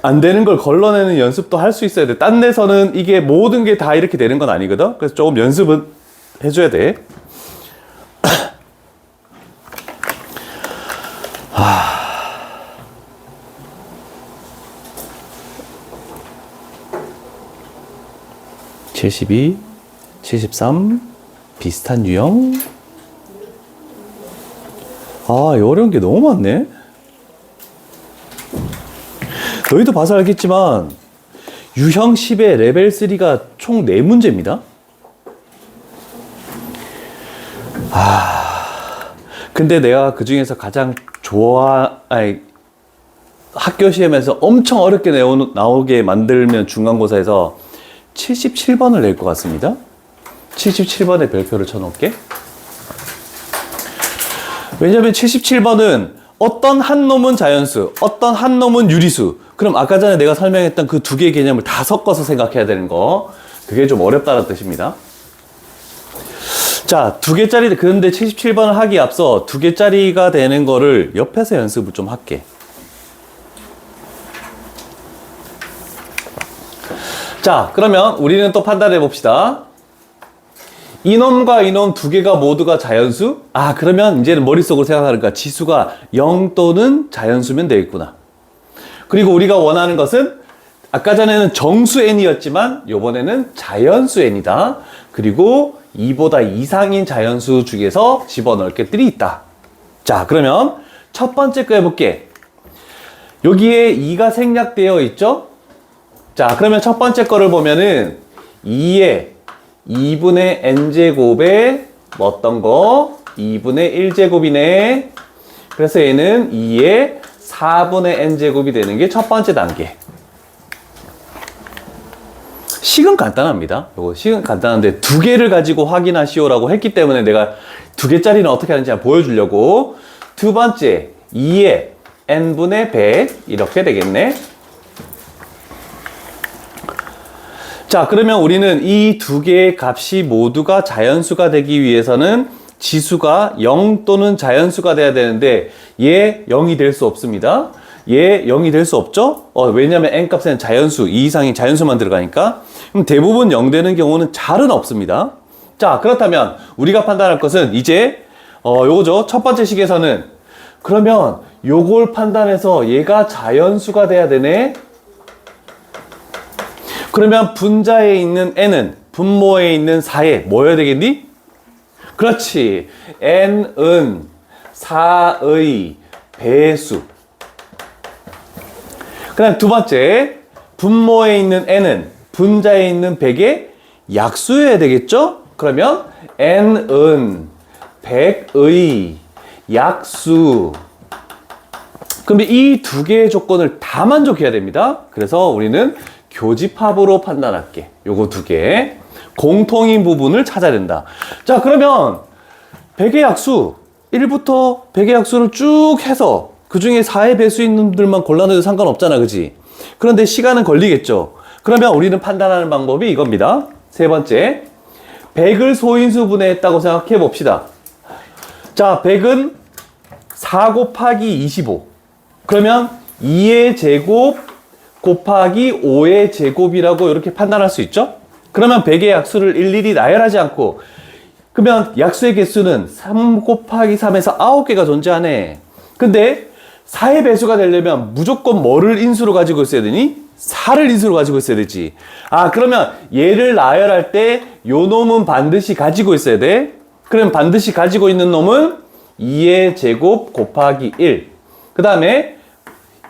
안 되는 걸 걸러내는 연습도 할 수 있어야 돼. 딴 데서는 이게 모든 게 다 이렇게 되는 건 아니거든. 그래서 조금 연습은 해줘야 돼. 72, 73, 비슷한 유형. 어려운 게 너무 많네. 너희도 봐서 알겠지만 유형 10의 레벨 3가 총 4문제입니다. 근데 내가 그 중에서 가장 학교 시험에서 엄청 어렵게 나오게 만들면 중간고사에서 77번을 낼 것 같습니다. 77번에 별표를 쳐놓을게. 왜냐면 77번은 어떤 한 놈은 자연수, 어떤 한 놈은 유리수. 그럼 아까 전에 내가 설명했던 그 두 개의 개념을 다 섞어서 생각해야 되는 거. 그게 좀 어렵다는 뜻입니다. 자, 2개짜리, 그런데 77번을 하기에 앞서 2개짜리가 되는 거를 옆에서 연습을 좀 할게. 자, 그러면 우리는 또 판단해 봅시다. 이놈과 이놈 두 개가 모두가 자연수? 그러면 이제는 머릿속으로 생각하니까 지수가 0 또는 자연수면 되겠구나. 그리고 우리가 원하는 것은 아까 전에는 정수 n이었지만 요번에는 자연수 n이다. 그리고 2보다 이상인 자연수 중에서 집어넣을 것들이 있다. 자, 그러면 첫 번째 거 해볼게. 여기에 2가 생략되어 있죠? 자, 그러면 첫 번째 거를 보면은 2에 2분의 n제곱에 어떤 거? 2분의 1제곱이네. 그래서 얘는 2에 4분의 n제곱이 되는 게 첫 번째 단계. 식은 간단합니다. 요거 식은 간단한데 2개를 가지고 확인하시오라고 했기 때문에 내가 2개짜리는 어떻게 하는지 한번 보여주려고. 두 번째, 2에 n분의 100 이렇게 되겠네. 자, 그러면 우리는 이 두 개의 값이 모두가 자연수가 되기 위해서는 지수가 0 또는 자연수가 돼야 되는데 얘 0이 될 수 없습니다. 얘 0이 될 수 없죠? 왜냐면 n값에는 자연수, 2 이상인 자연수만 들어가니까. 그럼 대부분 0 되는 경우는 잘은 없습니다. 자, 그렇다면 우리가 판단할 것은 이제 요거죠. 첫 번째 식에서는 그러면 요걸 판단해서 얘가 자연수가 돼야 되네. 그러면 분자에 있는 n은 분모에 있는 4에 뭐여야 되겠니? 그렇지. n은 4의 배수. 그 다음 두 번째, 분모에 있는 n은 분자에 있는 100의 약수여야 되겠죠? 그러면 n은 100의 약수. 그러면 이 두 개의 조건을 다 만족해야 됩니다. 그래서 우리는 교집합으로 판단할게. 요거 두 개. 공통인 부분을 찾아야 된다. 자, 그러면 100의 약수, 1부터 100의 약수를 쭉 해서 그 중에 4의 배수인 놈들만 골라내도 상관없잖아, 그지? 그런데 시간은 걸리겠죠. 그러면 우리는 판단하는 방법이 이겁니다. 세 번째, 100을 소인수 분해했다고 생각해 봅시다. 자, 100은 4 곱하기 25. 그러면 2의 제곱 곱하기 5의 제곱이라고 이렇게 판단할 수 있죠? 그러면 100의 약수를 일일이 나열하지 않고, 그러면 약수의 개수는 3 곱하기 3에서 9개가 존재하네. 근데 4의 배수가 되려면 무조건 뭐를 인수로 가지고 있어야 되니? 4를 인수로 가지고 있어야 되지. 아, 그러면 얘를 나열할 때 요 놈은 반드시 가지고 있어야 돼. 그럼 반드시 가지고 있는 놈은 2의 제곱 곱하기 1. 그 다음에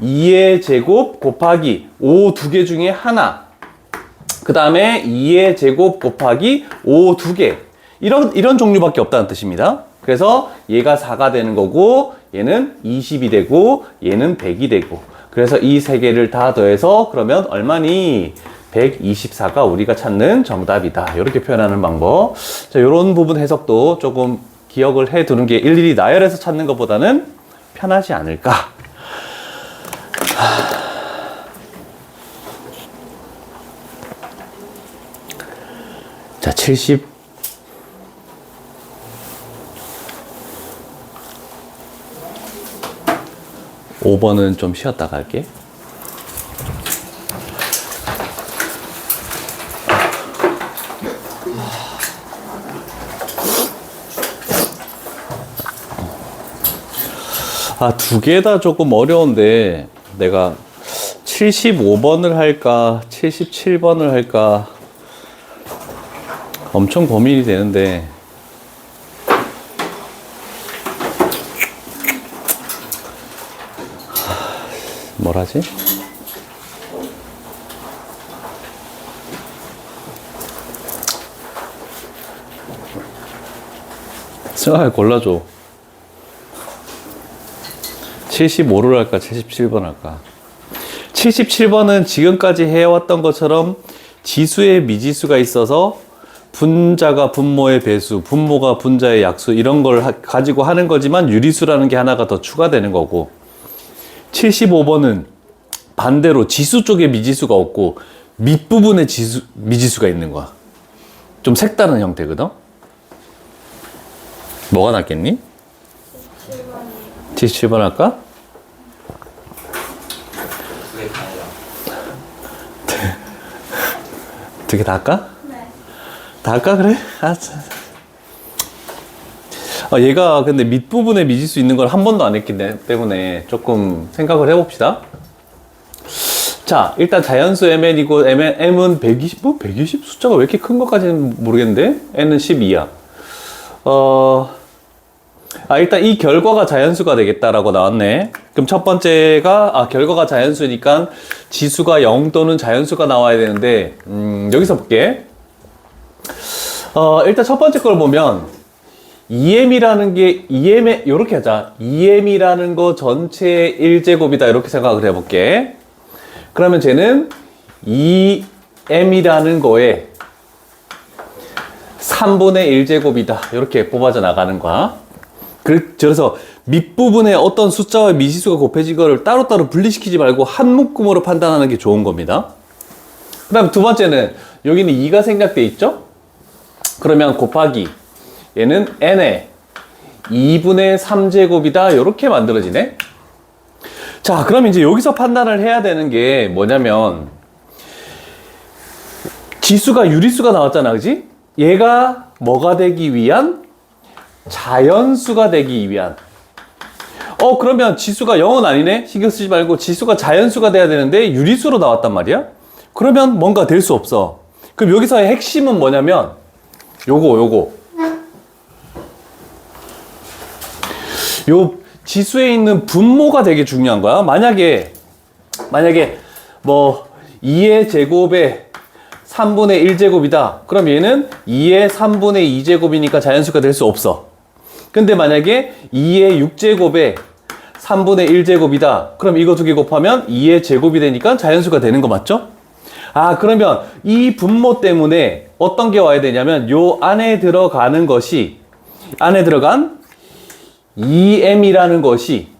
2의 제곱 곱하기 5 두 개 중에 하나. 그 다음에 2의 제곱 곱하기 5 두 개. 이런 종류밖에 없다는 뜻입니다. 그래서 얘가 4가 되는 거고, 얘는 20이 되고, 얘는 100이 되고. 그래서 이 세 개를 다 더해서 그러면 얼마니? 124가 우리가 찾는 정답이다. 이렇게 표현하는 방법. 자, 이런 부분 해석도 조금 기억을 해 두는 게 일일이 나열해서 찾는 것보다는 편하지 않을까. 자, 75번은 좀 쉬었다 갈게. 아, 두 개 다 조금 어려운데 내가 75번을 할까 77번을 할까 엄청 고민이 되는데, 뭘 하지? 승아야, 골라줘. 75를 할까 77번 할까? 77번은 지금까지 해왔던 것처럼 지수에 미지수가 있어서 분자가 분모의 배수, 분모가 분자의 약수, 이런 걸 가지고 하는 거지만 유리수라는 게 하나가 더 추가되는 거고, 75번은 반대로 지수 쪽에 미지수가 없고 밑부분에 미지수가 있는 거야. 좀 색다른 형태거든? 뭐가 낫겠니? 77번 할까? 두개 다해요. 두 개 다 할까? 네. 다 할까? 그래? 알았어. 얘가 근데 밑부분에 미지수 있는 걸 한 번도 안 했기 때문에 조금 생각을 해봅시다. 자, 일단 자연수 mn이고 m은 120, 120 숫자가 왜 이렇게 큰 것까지는 모르겠는데 n은 12야. 일단 이 결과가 자연수가 되겠다라고 나왔네. 그럼 첫 번째가, 결과가 자연수니까 지수가 0 또는 자연수가 나와야 되는데, 여기서 볼게. 일단 첫 번째 걸 보면, EM이라는 게, 요렇게 하자. EM이라는 거 전체의 1제곱이다. 이렇게 생각을 해볼게. 그러면 쟤는 EM이라는 거에 3분의 1제곱이다. 이렇게 뽑아져 나가는 거야. 그래서 밑부분에 어떤 숫자와 미지수가 곱해진 거를 따로따로 분리시키지 말고 한 묶음으로 판단하는 게 좋은 겁니다. 그 다음 두 번째는 여기는 2가 생략돼 있죠? 그러면 곱하기 얘는 n에 2분의 3제곱이다. 이렇게 만들어지네. 자, 그럼 이제 여기서 판단을 해야 되는 게 뭐냐면, 지수가 유리수가 나왔잖아, 그지? 얘가 뭐가 되기 위한? 자연수가 되기 위한. 그러면 지수가 0은 아니네? 신경 쓰지 말고 지수가 자연수가 돼야 되는데 유리수로 나왔단 말이야? 그러면 뭔가 될 수 없어. 그럼 여기서의 핵심은 뭐냐면 요거 요 지수에 있는 분모가 되게 중요한 거야. 만약에 뭐 2의 제곱에 3분의 1제곱이다. 그럼 얘는 2의 3분의 2제곱이니까 자연수가 될 수 없어. 근데 만약에 2의 6제곱에 3분의 1제곱이다. 그럼 이거 두 개 곱하면 2의 제곱이 되니까 자연수가 되는 거 맞죠? 그러면 이 분모 때문에 어떤 게 와야 되냐면 요 안에 들어가는 것이, 안에 들어간 EM이라는 것이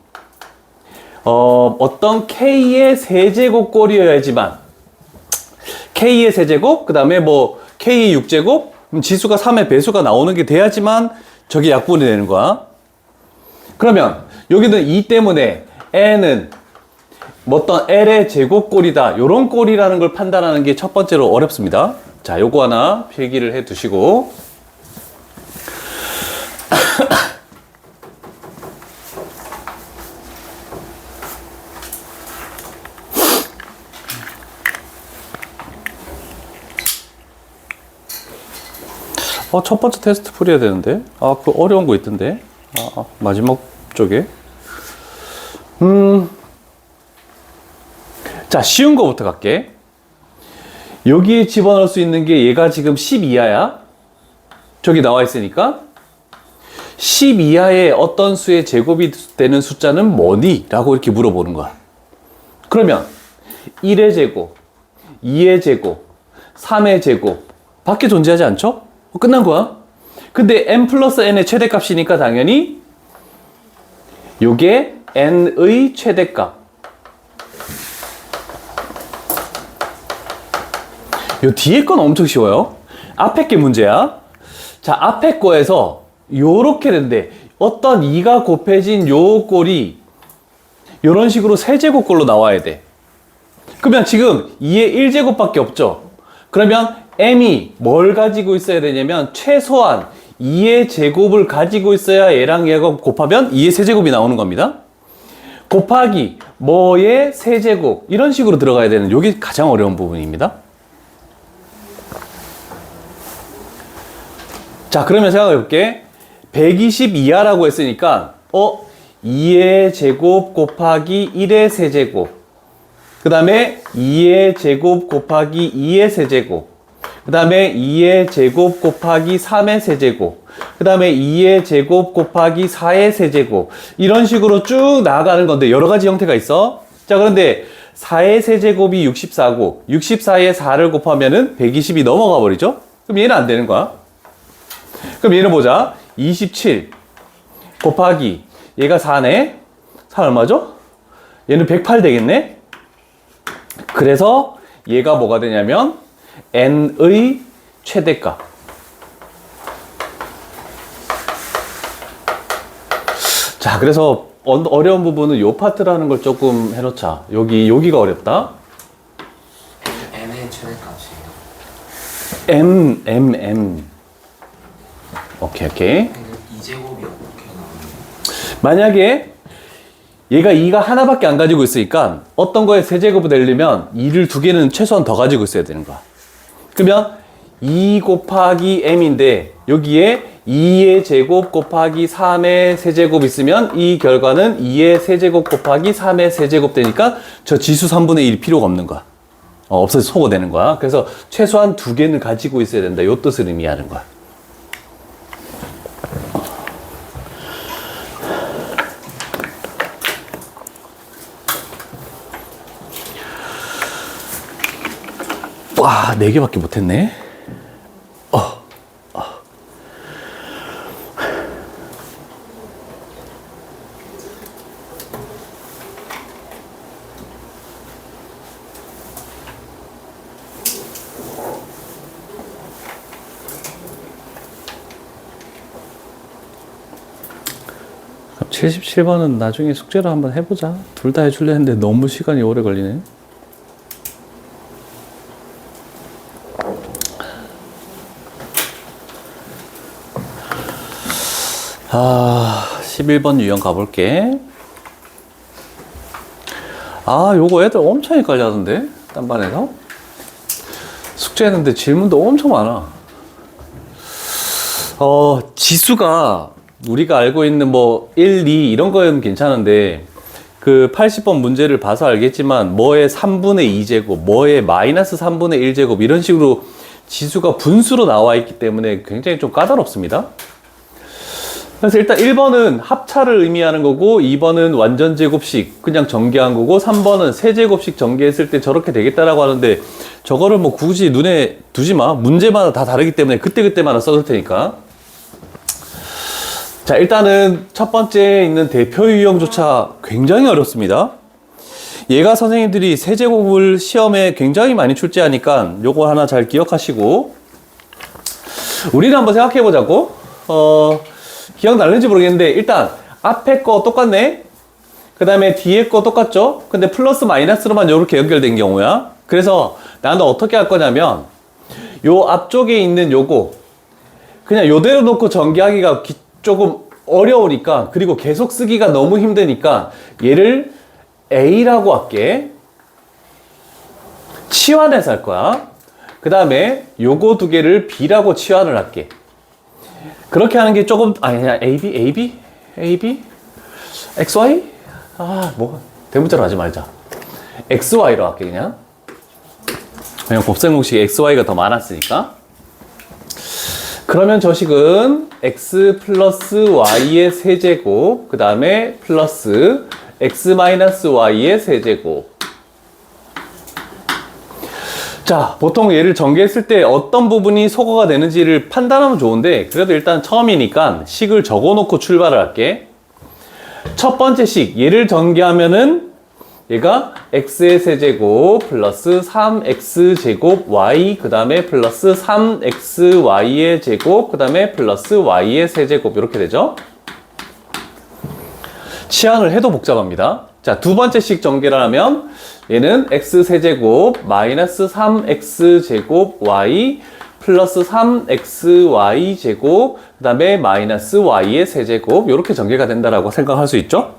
어떤 K의 세제곱꼴이어야지만, K의 세제곱, 그 다음에 뭐 K의 6제곱, 지수가 3의 배수가 나오는 게 돼야지만 저게 약분이 되는 거야. 그러면 여기는 2 때문에 n은 어떤 l의 제곱꼴이다. 요런 꼴이라는 걸 판단하는 게 첫 번째로 어렵습니다. 자, 요거 하나 필기를 해 두시고. 첫 번째 테스트 풀이해야 되는데. 그 어려운 거 있던데. 마지막 쪽에. 자, 쉬운 거부터 갈게. 여기에 집어넣을 수 있는 게 얘가 지금 10 이하야. 저기 나와 있으니까. 10 이하의 어떤 수의 제곱이 되는 숫자는 뭐니? 라고 이렇게 물어보는 거야. 그러면 1의 제곱, 2의 제곱, 3의 제곱 밖에 존재하지 않죠? 끝난 거야. 근데 n 플러스 n의 최대값이니까 당연히 요게 n의 최대값. 요 뒤에 건 엄청 쉬워요. 앞에 게 문제야. 자, 앞에 거에서 요렇게 된대. 어떤 2가 곱해진 요 꼴이 요런 식으로 세제곱꼴로 나와야 돼. 그러면 지금 2의 1제곱밖에 없죠. 그러면 m이 뭘 가지고 있어야 되냐면 최소한 2의 제곱을 가지고 있어야 얘랑 얘가 곱하면 2의 세제곱이 나오는 겁니다. 곱하기 뭐의 세제곱 이런 식으로 들어가야 되는 요게 가장 어려운 부분입니다. 자, 그러면 생각해 볼게. 120 이하라고 했으니까 2의 제곱 곱하기 1의 세제곱, 그 다음에 2의 제곱 곱하기 2의 세제곱, 그 다음에 2의 제곱 곱하기 3의 세제곱, 그 다음에 2의 제곱 곱하기 4의 세제곱, 이런 식으로 쭉 나아가는 건데 여러 가지 형태가 있어. 자, 그런데 4의 세제곱이 64고 64에 4를 곱하면은 120이 넘어가 버리죠. 그럼 얘는 안 되는 거야. 그럼 얘는 보자. 27 곱하기 얘가 4네. 4 얼마죠? 얘는 108 되겠네. 그래서 얘가 뭐가 되냐면 n의 최대값. 자, 그래서 어려운 부분은 요 파트라는 걸 조금 해놓자. 여기가 어렵다. n의 최대값이에요. m. 오케이. 2제곱이 어떻게 나오는 만약에 얘가 2가 하나밖에 안 가지고 있으니까 어떤 거에 세제곱이 되려면 2를 2개는 최소한 더 가지고 있어야 되는 거야. 그러면 2 곱하기 m인데 여기에 2의 제곱 곱하기 3의 세제곱 있으면 이 결과는 2의 세제곱 곱하기 3의 세제곱 되니까 저 지수 3분의 1이 필요가 없는 거야. 없어서 소거되는 거야. 그래서 최소한 2개는 가지고 있어야 된다. 요 뜻을 의미하는 거야. 와, 4개밖에 못했네. 그럼 77번은 나중에 숙제로 한번 해보자. 둘 다 해줄래 했는데 너무 시간이 오래 걸리네. 11번 유형 가볼게. 요거 애들 엄청 헷갈려 하던데? 딴 반에서? 숙제했는데 질문도 엄청 많아. 지수가 우리가 알고 있는 1, 2 이런 거는 괜찮은데 그 80번 문제를 봐서 알겠지만 뭐의 3분의 2제곱, 뭐의 마이너스 3분의 1제곱 이런 식으로 지수가 분수로 나와 있기 때문에 굉장히 좀 까다롭습니다. 그래서 일단 1번은 합차를 의미하는 거고 2번은 완전 제곱식 그냥 전개한 거고 3번은 세제곱식 전개했을 때 저렇게 되겠다라고 하는데 저거를 굳이 눈에 두지 마. 문제마다 다 다르기 때문에 그때그때마다 써줄 테니까. 자, 일단은 첫 번째에 있는 대표 유형조차 굉장히 어렵습니다. 얘가 선생님들이 세제곱을 시험에 굉장히 많이 출제하니까 요거 하나 잘 기억하시고 우리는 한번 생각해 보자고. 기억나는지 모르겠는데 일단 앞에 거 똑같네? 그 다음에 뒤에 거 똑같죠? 근데 플러스 마이너스로만 이렇게 연결된 경우야. 그래서 나는 어떻게 할 거냐면, 요 앞쪽에 있는 요거, 그냥 요대로 놓고 전개하기가 조금 어려우니까, 그리고 계속 쓰기가 너무 힘드니까, 얘를 A라고 할게. 치환해서 할 거야. 그 다음에 요거 두 개를 B라고 치환을 할게. 그렇게 하는 게 조금, 그냥 AB? XY? 대문자로 하지 말자. XY로 할게, 그냥. 그냥 곱셈공식 XY가 더 많았으니까. 그러면 저 식은 X 플러스 Y의 세제곱, 그 다음에 플러스 X 마이너스 Y의 세제곱. 자, 보통 얘를 전개했을 때 어떤 부분이 소거가 되는지를 판단하면 좋은데, 그래도 일단 처음이니까 식을 적어놓고 출발을 할게. 첫 번째 식, 얘를 전개하면은 얘가 x의 세제곱 플러스 3x제곱 y, 그 다음에 플러스 3xy의 제곱, 그 다음에 플러스 y의 세제곱, 이렇게 되죠. 치환을 해도 복잡합니다. 자, 두 번째 식 전개를 하면 얘는 x세제곱 마이너스 3x제곱 y 플러스 3xy제곱, 그 다음에 마이너스 y의 세제곱, 이렇게 전개가 된다라고 생각할 수 있죠.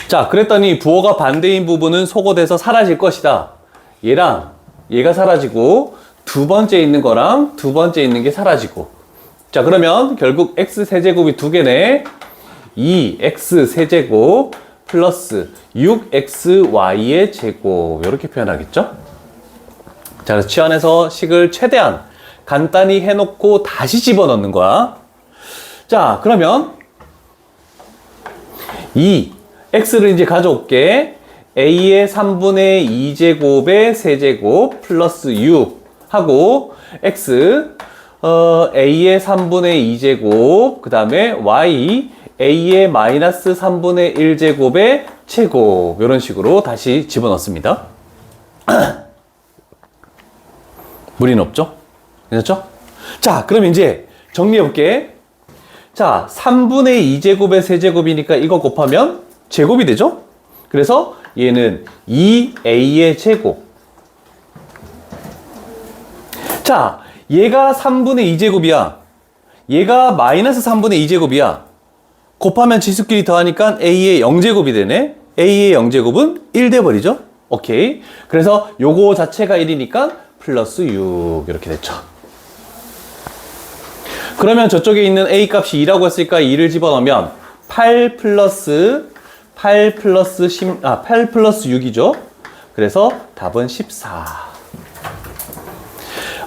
자, 그랬더니 부호가 반대인 부분은 소거돼서 사라질 것이다. 얘랑 얘가 사라지고, 두 번째 있는 거랑 두 번째 있는 게 사라지고. 자, 그러면 결국 x세제곱이 두 개네. 2x세제곱 플러스 6xy의 제곱, 이렇게 표현하겠죠. 자, 그래서 치환해서 식을 최대한 간단히 해놓고 다시 집어넣는 거야. 자, 그러면 x를 이제 가져올게. a의 3분의 2제곱의 세제곱 플러스 6 하고, x a의 3분의 2제곱, 그 다음에 y a의 마이너스 3분의 1제곱의 제곱, 이런 식으로 다시 집어넣습니다. 무리는 없죠? 괜찮죠? 자, 그럼 이제 정리해볼게. 자, 3분의 2제곱의 세제곱이니까 이거 곱하면 제곱이 되죠? 그래서 얘는 2a의 제곱. 자, 얘가 3분의 2제곱이야. 얘가 마이너스 3분의 2제곱이야. 곱하면 지수끼리 더하니까 a의 0제곱이 되네. a의 0제곱은 1 돼버리죠? 오케이. 그래서 요거 자체가 1이니까 플러스 6, 이렇게 됐죠. 그러면 저쪽에 있는 a 값이 2라고 했으니까 2를 집어넣으면 8 플러스 6이죠. 그래서 답은 14.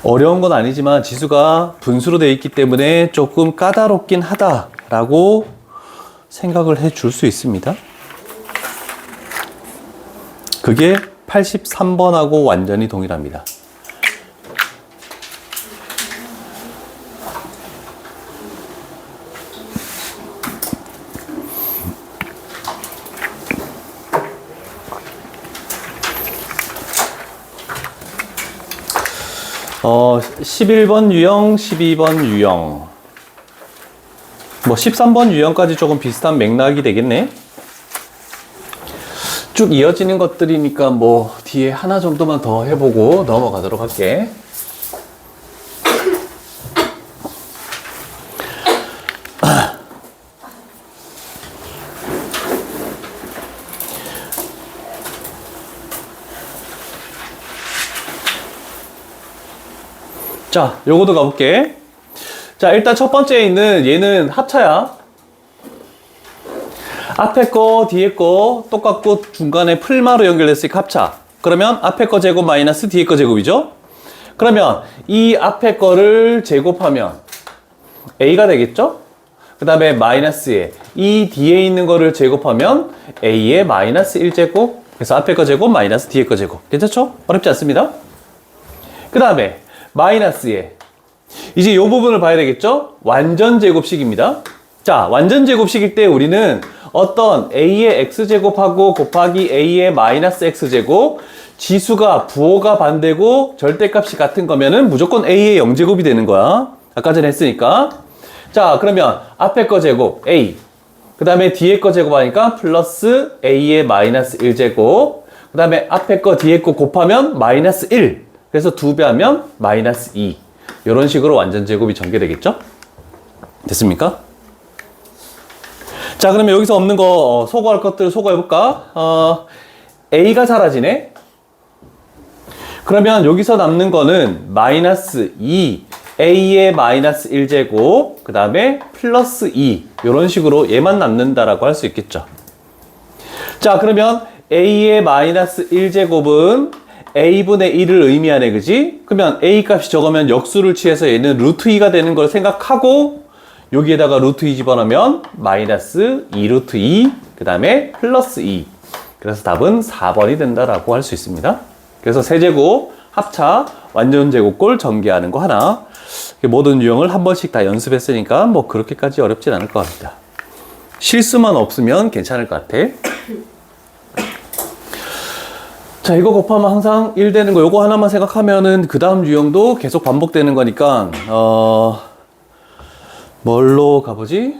어려운 건 아니지만 지수가 분수로 되어 있기 때문에 조금 까다롭긴 하다라고 생각을 해 줄 수 있습니다. 그게 83번하고 완전히 동일합니다. 어, 11번 유형, 12번 유형. 뭐 13번 유형까지 조금 비슷한 맥락이 되겠네. 쭉 이어지는 것들이니까 뭐 뒤에 하나 정도만 더 해보고 넘어가도록 할게. 자, 요거도 가볼게. 자, 일단 첫 번째에 있는 얘는 합차야. 앞에 거, 뒤에 거 똑같고 중간에 풀마로 연결됐으니까 합차. 그러면 앞에 거 제곱 마이너스 뒤에 거 제곱이죠? 그러면 이 앞에 거를 제곱하면 a가 되겠죠? 그 다음에 마이너스에 이 뒤에 있는 거를 제곱하면 a의 마이너스 1제곱. 그래서 앞에 거 제곱 마이너스 뒤에 거 제곱. 괜찮죠? 어렵지 않습니다. 그 다음에 마이너스에 이제 이 부분을 봐야 되겠죠? 완전 제곱식입니다. 자, 완전 제곱식일 때 우리는 어떤 a의 x제곱하고 곱하기 a의 마이너스 x제곱, 지수가 부호가 반대고 절대값이 같은 거면은 무조건 a의 0제곱이 되는 거야. 아까 전에 했으니까. 자, 그러면 앞에 거 제곱 A, 그 다음에 뒤에 거 제곱하니까 플러스 A의 마이너스 1제곱, 그 다음에 앞에 거 뒤에 거 곱하면 마이너스 1, 그래서 2배 하면 마이너스 2. 이런 식으로 완전 제곱이 전개되겠죠? 됐습니까? 자, 그러면 여기서 없는 거 소거할 것들을 소거해볼까? A가 사라지네? 그러면 여기서 남는 거는 마이너스 2, A의 마이너스 1제곱, 그 다음에 플러스 2. 이런 식으로 얘만 남는다라고 할 수 있겠죠. 자, 그러면 A의 마이너스 1제곱은 A분의 1을 의미하네, 그지? 그러면 A 값이 적으면 역수를 취해서 얘는 루트 2가 되는 걸 생각하고 여기에다가 루트 2 집어넣으면 마이너스 2 루트 2, 그 다음에 플러스 2. 그래서 답은 4번이 된다라고 할 수 있습니다. 그래서 세제곱, 합차, 완전제곱꼴 전개하는 거 하나. 모든 유형을 한 번씩 다 연습했으니까 뭐 그렇게까지 어렵진 않을 것 같습니다. 실수만 없으면 괜찮을 것 같아. 자, 이거 곱하면 항상 1 되는 거 요거 하나만 생각하면은 그 다음 유형도 계속 반복되는 거니까 뭘로 가보지?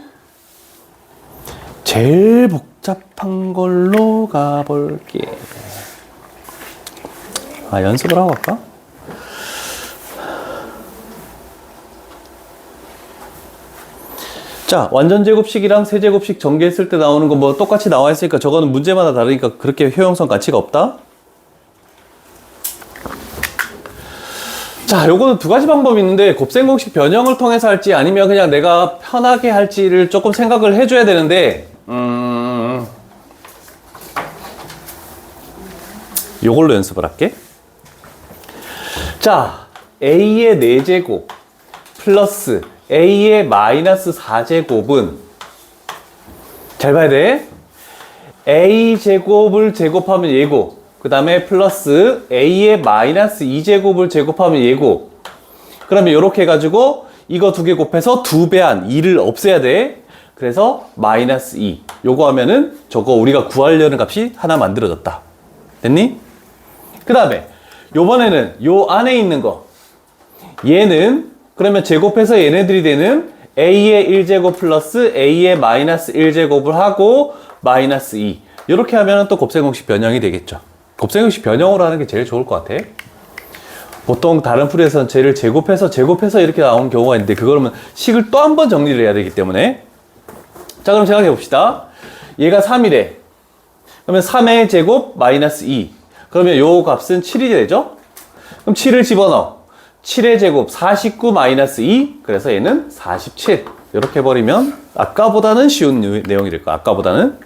제일 복잡한 걸로 가볼게. 연습을 하고 갈까? 자, 완전제곱식이랑 세제곱식 전개했을 때 나오는 거 뭐 똑같이 나와 있으니까 저거는 문제마다 다르니까 그렇게 효용성 가치가 없다. 자, 요거는 두 가지 방법이 있는데 곱셈공식 변형을 통해서 할지 아니면 그냥 내가 편하게 할지를 조금 생각을 해줘야 되는데 요걸로 연습을 할게. 자, A의 4제곱 플러스 A의 마이너스 4제곱은 잘 봐야 돼. A제곱을 제곱하면 얘고, 그 다음에 플러스 A의 마이너스 2제곱을 제곱하면 얘고, 그러면 이렇게 해가지고 이거 두 개 곱해서 2배한 2를 없애야 돼. 그래서 마이너스 2. 요거 하면은 저거 우리가 구하려는 값이 하나 만들어졌다. 됐니? 그 다음에 요번에는 요 안에 있는 거, 얘는 그러면 제곱해서 얘네들이 되는 A의 1제곱 플러스 A의 마이너스 1제곱을 하고 마이너스 2. 이렇게 하면 또 곱셈공식 변형이 되겠죠. 곱셈공식 변형으로 하는 게 제일 좋을 것 같아. 보통 다른 풀이에서는 쟤를 제곱해서 이렇게 나오는 경우가 있는데 그러면 식을 또 한 번 정리를 해야 되기 때문에. 자, 그럼 생각해 봅시다. 얘가 3이래. 그러면 3의 제곱 마이너스 2. 그러면 요 값은 7이 되죠? 그럼 7을 집어넣어. 7의 제곱 49 마이너스 2. 그래서 얘는 47. 이렇게 해버리면 아까보다는 쉬운 내용이 될 거야. 아까보다는.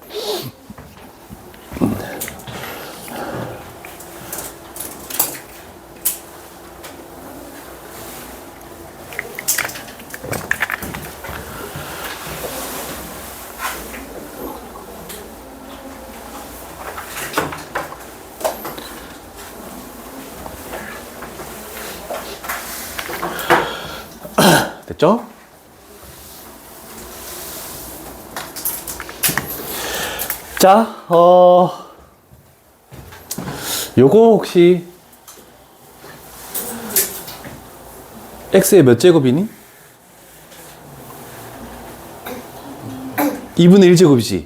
됐죠? 자, 요거 혹시 x의 몇 제곱이니? 2분의 1제곱이지.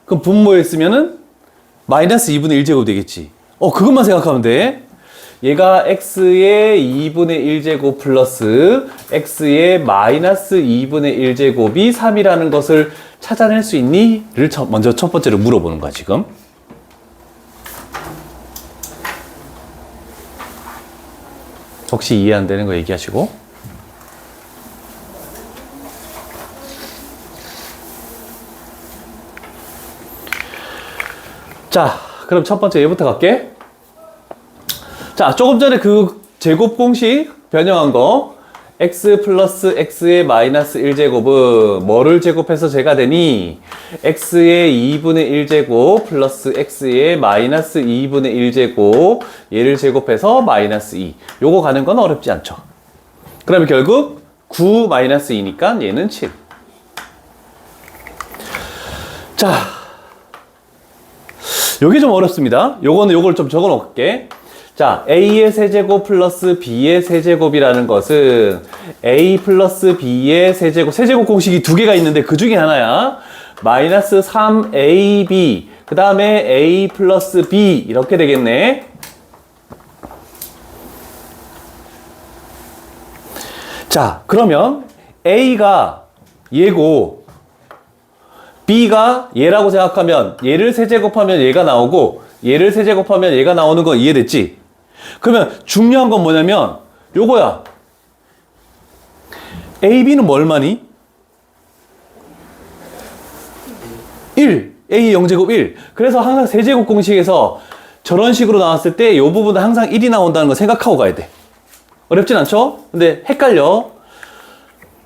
그럼 분모에 쓰면은 마이너스 2분의 1제곱 되겠지. 그것만 생각하면 돼. 얘가 x의 2분의 1제곱 플러스 x의 마이너스 2분의 1제곱이 3이라는 것을 찾아낼 수 있니? 를 먼저 첫 번째로 물어보는 거야, 지금. 혹시 이해 안 되는 거 얘기하시고. 자, 그럼 첫 번째 얘부터 갈게. 자, 조금 전에 그 제곱 공식 변형한 거 x 플러스 x의 마이너스 1제곱은 뭐를 제곱해서 제가 되니? x의 2분의 1제곱 플러스 x의 마이너스 2분의 1제곱 얘를 제곱해서 마이너스 2. 요거 가는 건 어렵지 않죠. 그러면 결국 9 마이너스 2니까 얘는 7. 자, 요게 좀 어렵습니다. 요거는 요걸 좀 적어 놓을게. 자, A의 세제곱 플러스 B의 세제곱이라는 것은 A 플러스 B의 세제곱, 세제곱 공식이 두 개가 있는데 그 중에 하나야. 마이너스 3AB, 그 다음에 A 플러스 B 이렇게 되겠네. 자, 그러면 A가 얘고 B가 얘라고 생각하면 얘를 세제곱하면 얘가 나오고 얘를 세제곱하면 얘가 나오는 거 이해됐지? 그러면 중요한 건 뭐냐면 요거야. AB는 뭐 얼마니? 1. A 0제곱 1. 그래서 항상 세제곱 공식에서 저런 식으로 나왔을 때 요 부분은 항상 1이 나온다는 거 생각하고 가야 돼. 어렵진 않죠? 근데 헷갈려.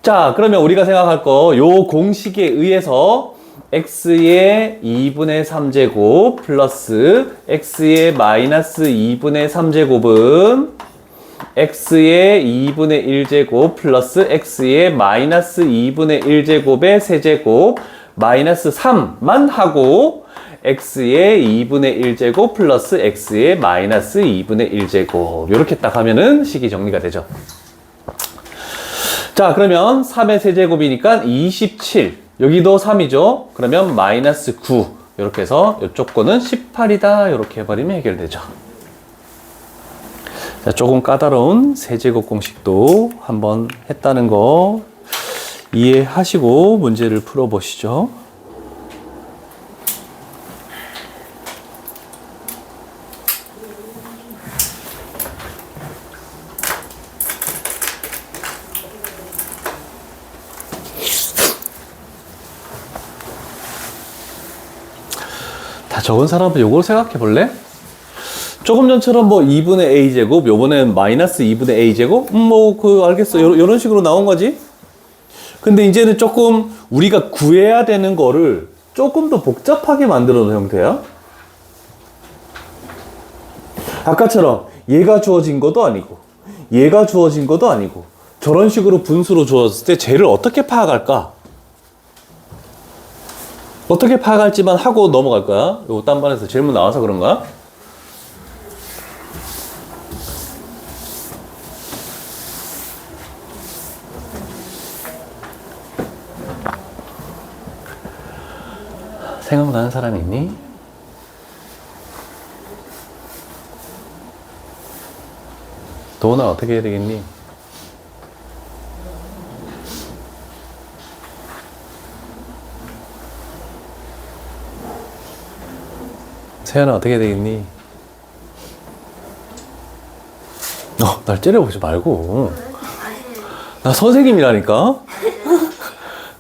자, 그러면 우리가 생각할 거 요 공식에 의해서 x의 2분의 3제곱 플러스 x의 마이너스 2분의 3제곱은 x의 2분의 1제곱 플러스 x의 마이너스 2분의 1제곱의 세제곱 마이너스 3만 하고 x의 2분의 1제곱 플러스 x의 마이너스 2분의 1제곱 이렇게 딱 하면은 식이 정리가 되죠. 자, 그러면 3의 세제곱이니까 27. 여기도 3이죠. 그러면 마이너스 9. 이렇게 해서 이쪽 거는 18이다. 이렇게 해버리면 해결되죠. 자, 조금 까다로운 세제곱 공식도 한번 했다는 거 이해하시고 문제를 풀어보시죠. 다 적은 사람은 요걸 생각해 볼래? 조금 전처럼 뭐 2분의 a제곱, 요번엔 마이너스 2분의 a제곱? 알겠어. 요런 식으로 나온 거지? 근데 이제는 조금 우리가 구해야 되는 거를 조금 더 복잡하게 만들어 놓은 형태야. 아까처럼 얘가 주어진 것도 아니고, 얘가 주어진 것도 아니고, 저런 식으로 분수로 주어졌을 때 쟤를 어떻게 파악할까? 어떻게 파악할지만 하고 넘어갈 거야. 요거 딴반에서 질문 나와서 그런가? 생각나는 사람이 있니? 도훈아 어떻게 해야 되겠니? 세연아 어떻게 해야 되겠니? 날 째려보지 말고. 나 선생님이라니까?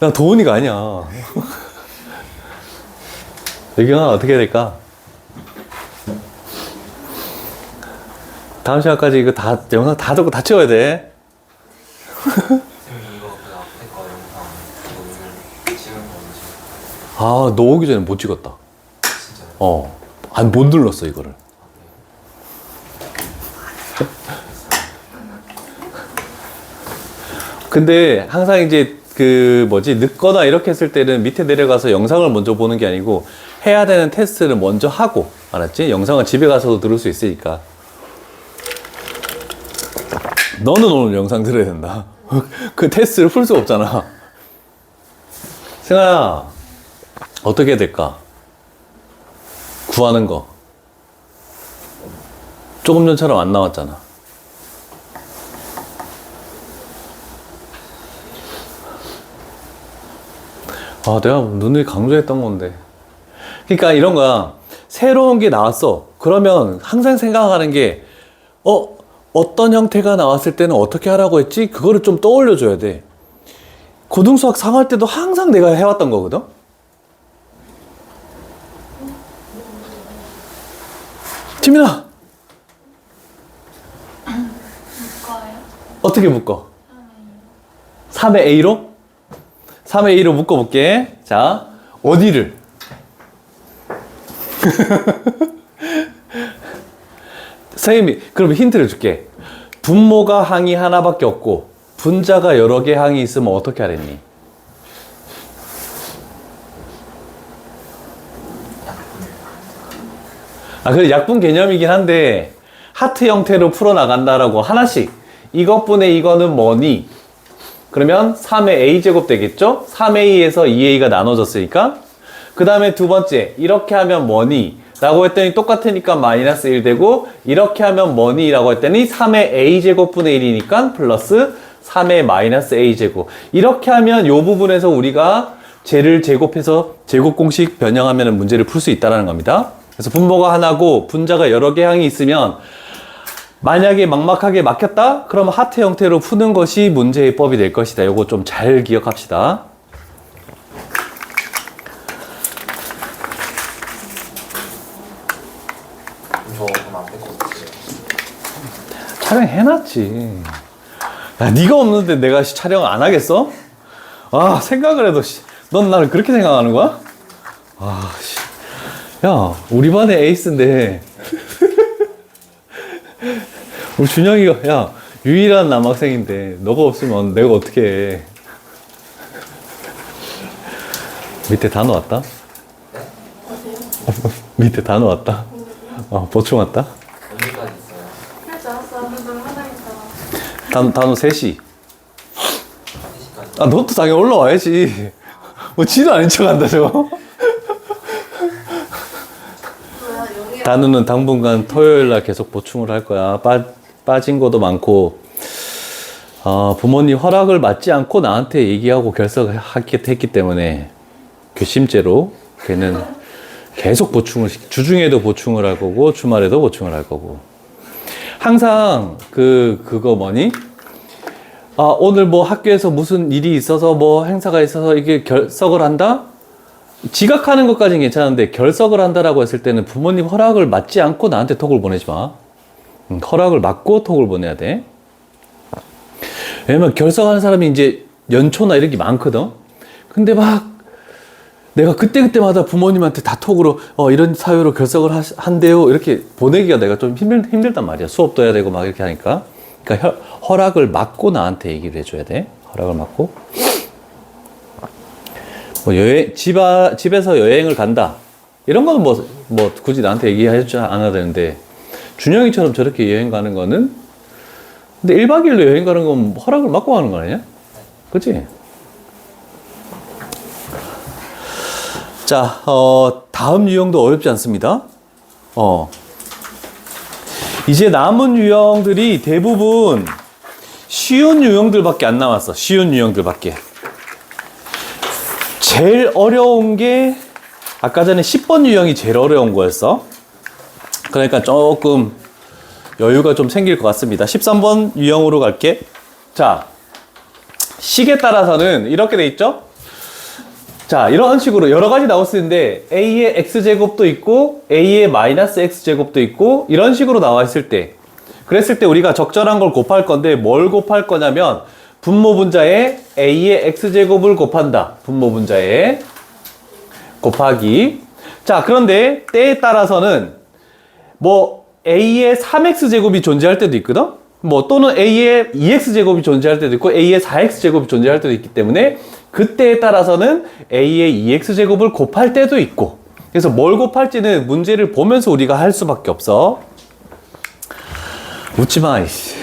나 도훈이가 아니야. 여경아 어떻게 해야 될까? 다음 시간까지 이거 다 영상 다 듣고 다 채워야 돼. 선생님 이거 그 앞에 거 영상 이거 오늘 찍은 거지. 아, 너 오기 전에 못 찍었다. 진짜요? 아니 못 눌렀어 이거를. 근데 항상 이제 늦거나 이렇게 했을 때는 밑에 내려가서 영상을 먼저 보는 게 아니고 해야 되는 테스트를 먼저 하고, 알았지? 영상은 집에 가서도 들을 수 있으니까. 너는 오늘 영상 들어야 된다. 그 테스트를 풀 수 없잖아. 승아야, 어떻게 해야 될까? 구하는 거. 조금 전처럼 안 나왔잖아. 내가 눈을 강조했던 건데. 그러니까 이런 거야. 새로운 게 나왔어. 그러면 항상 생각하는 게, 어떤 형태가 나왔을 때는 어떻게 하라고 했지? 그거를 좀 떠올려줘야 돼. 고등수학 3할 때도 항상 내가 해왔던 거거든? 지민아! 묶어요? 어떻게 묶어? 3의 A로? 3의 A로 묶어볼게. 자, 어디를? 선생님이, 그럼 힌트를 줄게. 분모가 항이 하나밖에 없고, 분자가 여러 개 항이 있으면 어떻게 하랬니? 그래, 약분 개념이긴 한데, 하트 형태로 풀어나간다라고 하나씩 이것분의 이거는 뭐니? 그러면 3의 a제곱 되겠죠? 3a에서 2a가 나눠졌으니까. 그 다음에 두 번째, 이렇게 하면 뭐니? 라고 했더니 똑같으니까 마이너스 1 되고, 이렇게 하면 뭐니? 라고 했더니 3의 a제곱분의 1이니까 플러스 3의 마이너스 a제곱. 이렇게 하면 이 부분에서 우리가 쟤를 제곱해서 제곱 공식 변형하면 문제를 풀 수 있다는 겁니다. 그래서 분모가 하나고 분자가 여러 개 항이 있으면 만약에 막막하게 막혔다? 그러면 하트 형태로 푸는 것이 문제의 법이 될 것이다. 이거 좀 잘 기억합시다. 저 그럼 앞에 거 어떻게 해요? 촬영해놨지. 야, 네가 없는데 내가 촬영 안 하겠어? 아, 생각을 해도 넌 나를 그렇게 생각하는 거야? 아, 씨. 야, 우리 반의 에이스인데 우리 준영이가, 야, 유일한 남학생인데 너가 없으면 내가 어떻게 해. 밑에 단어 왔다? 밑에 단어 왔다? 보충 왔다? 언제까지 있어요? 할줄 알았어. 너무 화나겠다. 단어 3시. 3시까지. 아, 너도 당연히 올라와야지. 뭐, 지도 아닌 척 한다, 저거. 뭐야, 여기 단우는 당분간 토요일 날 계속 보충을 할 거야. 빠진 것도 많고, 부모님 허락을 받지 않고 나한테 얘기하고 결석하게 했기 때문에, 괘씸죄로 걔는 계속 주중에도 보충을 할 거고, 주말에도 보충을 할 거고. 항상 그거 뭐니? 오늘 뭐 학교에서 무슨 일이 있어서 뭐 행사가 있어서 이게 결석을 한다? 지각하는 것까지는 괜찮은데 결석을 한다라고 했을 때는 부모님 허락을 받지 않고 나한테 톡을 보내지 마. 허락을 받고 톡을 보내야 돼. 왜냐면 결석하는 사람이 이제 연초나 이런 게 많거든. 근데 막 내가 그때그때마다 부모님한테 다 톡으로 이런 사유로 결석을 한대요. 이렇게 보내기가 내가 좀 힘들단 말이야. 수업도 해야 되고 막 이렇게 하니까. 그러니까 허락을 받고 나한테 얘기를 해줘야 돼. 허락을 받고. 뭐 집에서 여행을 간다. 이런 거는 뭐 굳이 나한테 얘기하지 않아도 되는데, 준영이처럼 저렇게 여행 가는 거는, 근데 1박 2일로 여행 가는 건 허락을 받고 가는 거 아니냐? 그치? 자, 다음 유형도 어렵지 않습니다. 이제 남은 유형들이 대부분 쉬운 유형들밖에 안 남았어. 쉬운 유형들밖에. 제일 어려운 게 아까 전에 10번 유형이 제일 어려운 거였어. 그러니까 조금 여유가 좀 생길 것 같습니다. 13번 유형으로 갈게. 자, 식에 따라서는 이렇게 돼 있죠? 자, 이런 식으로 여러 가지 나올 수 있는데 a의 x제곱도 있고 a의 마이너스 x제곱도 있고 이런 식으로 나와 있을 때, 그랬을 때 우리가 적절한 걸 곱할 건데 뭘 곱할 거냐면 분모분자에 a의 x제곱을 곱한다. 분모분자에 곱하기. 자, 그런데 때에 따라서는 뭐 a의 3x제곱이 존재할 때도 있거든? 뭐 또는 a의 2x제곱이 존재할 때도 있고 a의 4x제곱이 존재할 때도 있기 때문에 그때에 따라서는 a의 2x제곱을 곱할 때도 있고, 그래서 뭘 곱할지는 문제를 보면서 우리가 할 수밖에 없어. 웃지 마, 이씨.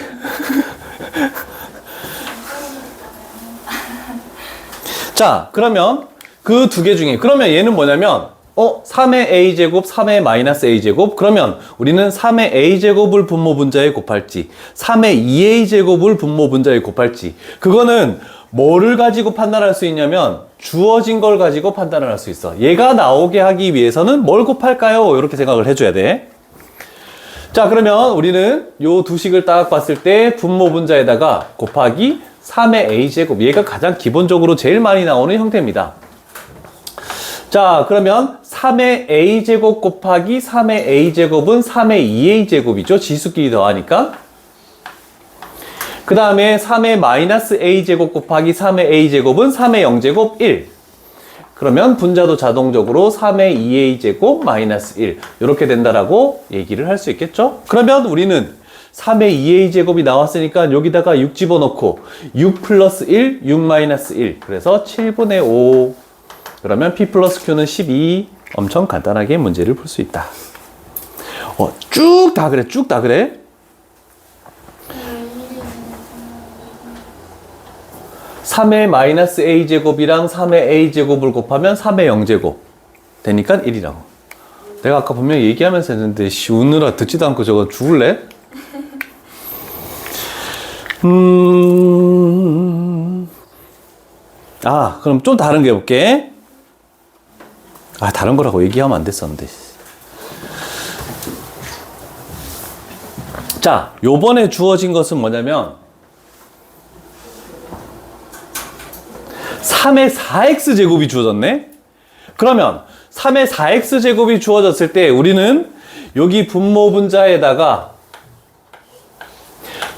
자, 그러면 그 두 개 중에, 그러면 얘는 뭐냐면 3의 a제곱, 3의 마이너스 a제곱. 그러면 우리는 3의 a제곱을 분모분자에 곱할지 3의 2a제곱을 분모분자에 곱할지, 그거는 뭐를 가지고 판단할 수 있냐면 주어진 걸 가지고 판단을 할 수 있어. 얘가 나오게 하기 위해서는 뭘 곱할까요? 이렇게 생각을 해줘야 돼. 자, 그러면 우리는 요 두 식을 딱 봤을 때 분모분자에다가 곱하기 3의 a제곱, 얘가 가장 기본적으로 제일 많이 나오는 형태입니다. 자, 그러면 3의 a제곱 곱하기 3의 a제곱은 3의 2a제곱이죠. 지수끼리 더하니까. 그 다음에 3의 마이너스 a제곱 곱하기 3의 a제곱은 3의 0제곱 1. 그러면 분자도 자동적으로 3의 2a제곱 마이너스 1. 이렇게 된다라고 얘기를 할 수 있겠죠? 그러면 우리는 3의 2a제곱이 나왔으니까 여기다가 6 집어넣고 6 플러스 1, 6 마이너스 1. 그래서 7분의 5. 그러면 P 플러스 Q는 12. 엄청 간단하게 문제를 풀 수 있다. 쭉 다 그래, 쭉 다 그래. 3의 마이너스 a제곱이랑 3의 a제곱을 곱하면 3의 0제곱 되니까 1이라고. 내가 아까 분명히 얘기하면서 했는데 쉬우느라 듣지도 않고 저거 죽을래? 그럼 좀 다른 거 해볼게. 다른 거라고 얘기하면 안 됐었는데. 자, 요번에 주어진 것은 뭐냐면 3의 4x제곱이 주어졌네? 그러면 3의 4x제곱이 주어졌을 때 우리는 여기 분모 분자에다가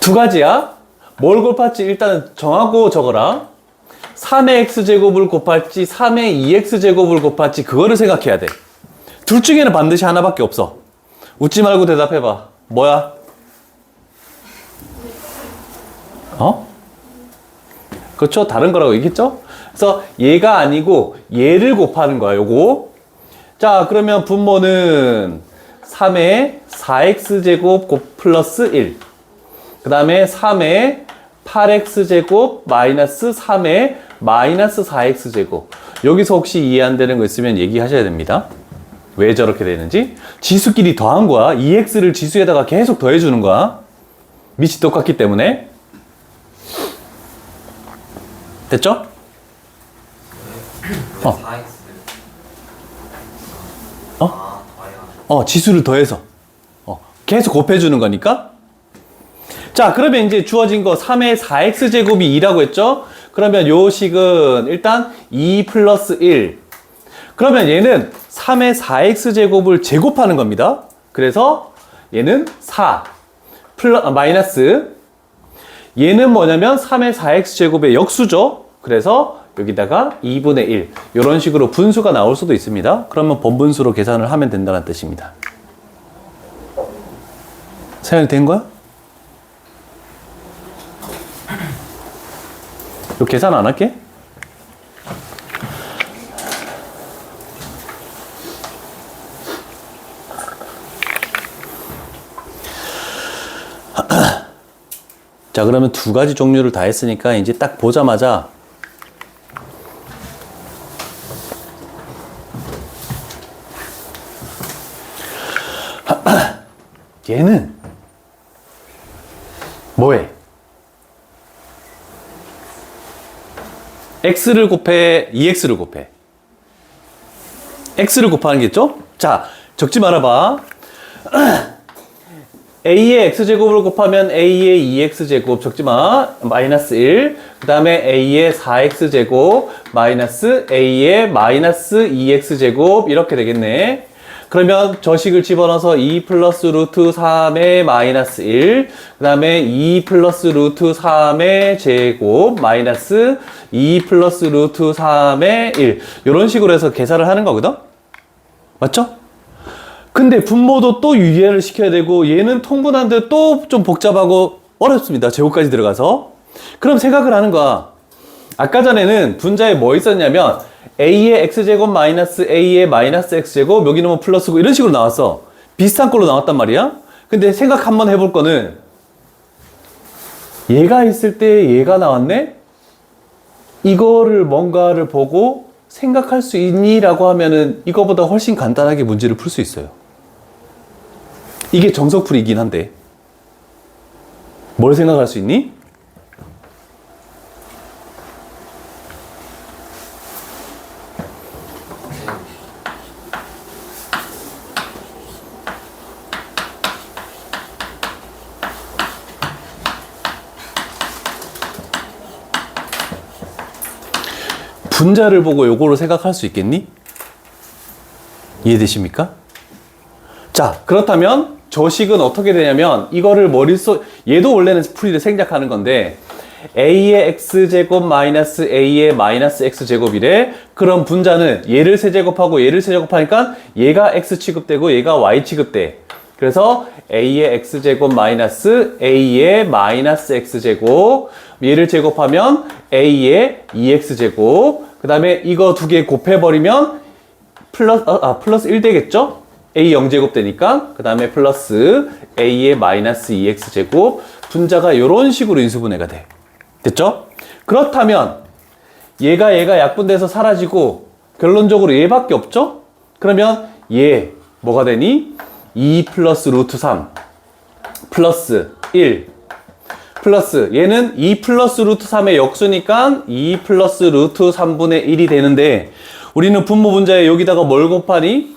두 가지야. 뭘 곱할지 일단은 정하고 적어라. 3의 x제곱을 곱할지 3의 2x제곱을 곱할지 그거를 생각해야 돼. 둘 중에는 반드시 하나밖에 없어. 웃지 말고 대답해봐. 뭐야? 그렇죠? 다른 거라고 얘기했죠? 그래서 얘가 아니고 얘를 곱하는 거야, 요거. 자, 그러면 분모는 3의 4x제곱 플러스 1. 그 다음에 3의 8x제곱 마이너스 3의 마이너스 4x제곱. 여기서 혹시 이해 안 되는 거 있으면 얘기하셔야 됩니다. 왜 저렇게 되는지. 지수끼리 더한 거야. 2x를 지수에다가 계속 더해주는 거야. 밑이 똑같기 때문에. 됐죠? 4x. 지수를 더해서. 계속 곱해주는 거니까. 자, 그러면 이제 주어진 거 3의 4x제곱이 2라고 했죠? 그러면 요 식은 일단 2 플러스 1. 그러면 얘는 3의 4x제곱을 제곱하는 겁니다. 그래서 얘는 4 마이너스 얘는 뭐냐면 3의 4x제곱의 역수죠. 그래서 여기다가 2분의 1 이런 식으로 분수가 나올 수도 있습니다. 그러면 번분수로 계산을 하면 된다는 뜻입니다. 사연이 된 거야? 이거 계산 안 할게. 자, 그러면 두 가지 종류를 다 했으니까 이제 딱 보자마자 얘는 뭐해? x를 곱해, 2x를 곱해. x를 곱하는 게 있죠? 자, 적지 말아봐. a의 x제곱을 곱하면 a의 2x제곱 적지마 마이너스 1. 그 다음에 a의 4x제곱 마이너스 a의 마이너스 2x제곱 이렇게 되겠네. 그러면 저 식을 집어넣어서 2 플러스 루트 3의 마이너스 1. 그 다음에 2 플러스 루트 3의 제곱 마이너스 2 플러스 루트 3의 1. 이런 식으로 해서 계산을 하는 거거든? 맞죠? 근데 분모도 또 유예를 시켜야 되고 얘는 통분하는데 또 좀 복잡하고 어렵습니다. 제곱까지 들어가서. 그럼 생각을 하는 거야. 아까 전에는 분자에 뭐 있었냐면 a의 x제곱 마이너스 a의 마이너스 x제곱 여기는 뭐 플러스고 이런 식으로 나왔어. 비슷한 걸로 나왔단 말이야. 근데 생각 한번 해볼 거는 얘가 있을 때 얘가 나왔네? 이거를 뭔가를 보고 생각할 수 있니? 라고 하면은 이거보다 훨씬 간단하게 문제를 풀 수 있어요. 이게 정석풀이긴 한데 뭘 생각할 수 있니? 분자를 보고 요거를 생각할 수 있겠니? 이해되십니까? 자, 그렇다면 저 식은 어떻게 되냐면 이거를 얘도 원래는 풀이를 생략하는 건데 a의 x제곱 마이너스 a의 마이너스 x제곱이래. 그럼 분자는 얘를 세제곱하고 얘를 세제곱하니까 얘가 x 취급되고 얘가 y 취급돼. 그래서 a의 x제곱 마이너스 a의 마이너스 x제곱 얘를 제곱하면 a의 2x제곱 그 다음에 이거 두 개 곱해버리면 플러스 1 되겠죠? a 0제곱 되니까 그 다음에 플러스 a의 마이너스 2x제곱 분자가 이런 식으로 인수분해가 돼. 됐죠? 그렇다면 얘가 약분돼서 사라지고 결론적으로 얘밖에 없죠? 그러면 얘 뭐가 되니? 2 플러스 루트 3 플러스 1 플러스 얘는 2 플러스 루트 3의 역수니까 2 플러스 루트 3분의 1이 되는데 우리는 분모 분자에 여기다가 뭘 곱하니?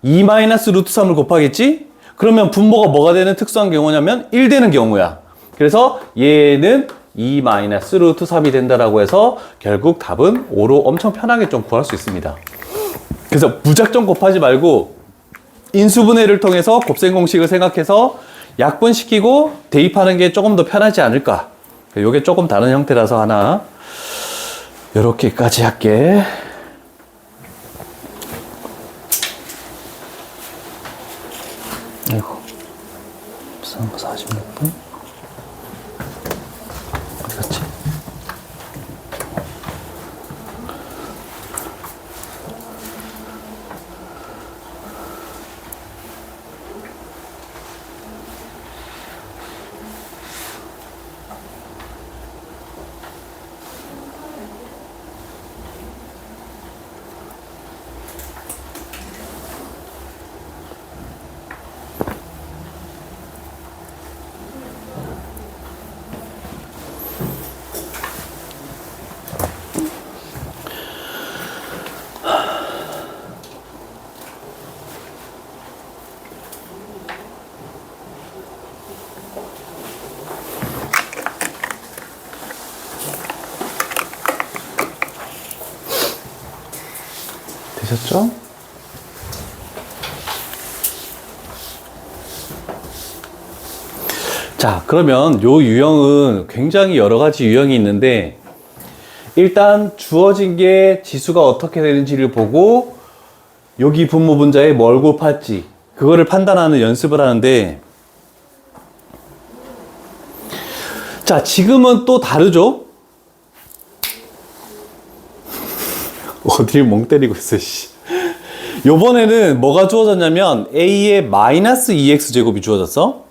2 마이너스 루트 3을 곱하겠지? 그러면 분모가 뭐가 되는 특수한 경우냐면 1 되는 경우야. 그래서 얘는 2 마이너스 루트 3이 된다라고 해서 결국 답은 5로 엄청 편하게 좀 구할 수 있습니다. 그래서 무작정 곱하지 말고 인수분해를 통해서 곱셈 공식을 생각해서 약분시키고 대입하는 게 조금 더 편하지 않을까. 이게 조금 다른 형태라서 하나 이렇게까지 할게. 아이고 46분 어디 갔지? 되셨죠? 자, 그러면 요 유형은 굉장히 여러 가지 유형이 있는데 일단 주어진 게 지수가 어떻게 되는지를 보고 여기 분모 분자에 뭘 곱할지 그거를 판단하는 연습을 하는데 자, 지금은 또 다르죠? 어딜 멍 때리고 있어, 씨. 요번에는 뭐가 주어졌냐면 A의 마이너스 2x제곱이 주어졌어.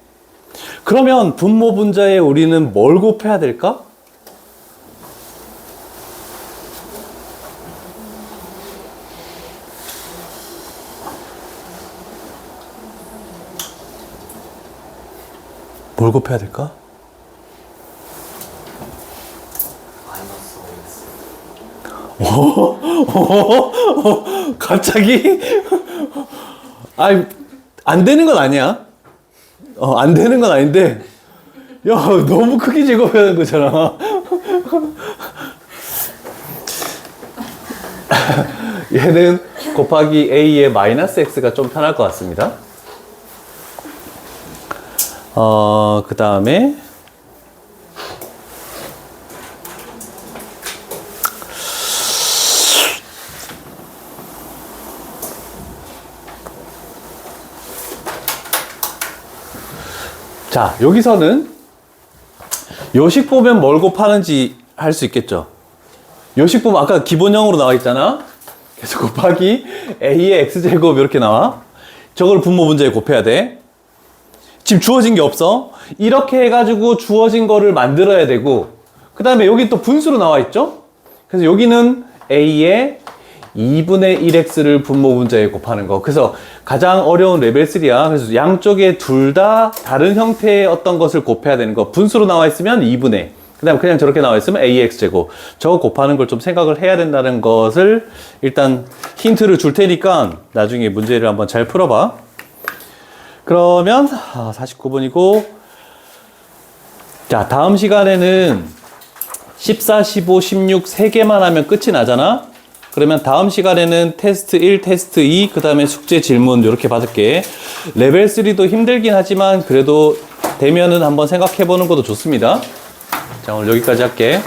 그러면 분모 분자에 우리는 뭘 곱해야 될까? 뭘 곱해야 될까? 갑자기? 아니, 안 되는 건 아니야. 안 되는 건 아닌데, 야, 너무 크게 제곱해야 하는 거잖아. 얘는 곱하기 A의 마이너스 X가 좀 편할 것 같습니다. 그 다음에, 자, 여기서는 요식 보면 뭘 곱하는지 할 수 있겠죠. 요식 보면 아까 기본형으로 나와 있잖아. 그래서 곱하기 A의 X제곱 이렇게 나와. 저걸 분모 분자에 곱해야 돼. 지금 주어진 게 없어. 이렇게 해가지고 주어진 거를 만들어야 되고 그 다음에 여기 또 분수로 나와 있죠. 그래서 여기는 A의 2분의 1x를 분모 분자에 곱하는 거. 그래서 가장 어려운 레벨 3야. 그래서 양쪽에 둘 다 다른 형태의 어떤 것을 곱해야 되는 거. 분수로 나와 있으면 2분의. 그 다음에 그냥 저렇게 나와 있으면 AX제곱. 저거 곱하는 걸 좀 생각을 해야 된다는 것을 일단 힌트를 줄 테니까 나중에 문제를 한번 잘 풀어봐. 그러면 49분이고 자, 다음 시간에는 14, 15, 16 3개만 하면 끝이 나잖아. 그러면 다음 시간에는 테스트 1, 테스트 2, 그 다음에 숙제 질문 이렇게 받을게. 레벨 3도 힘들긴 하지만 그래도 되면은 한번 생각해 보는 것도 좋습니다. 자, 오늘 여기까지 할게.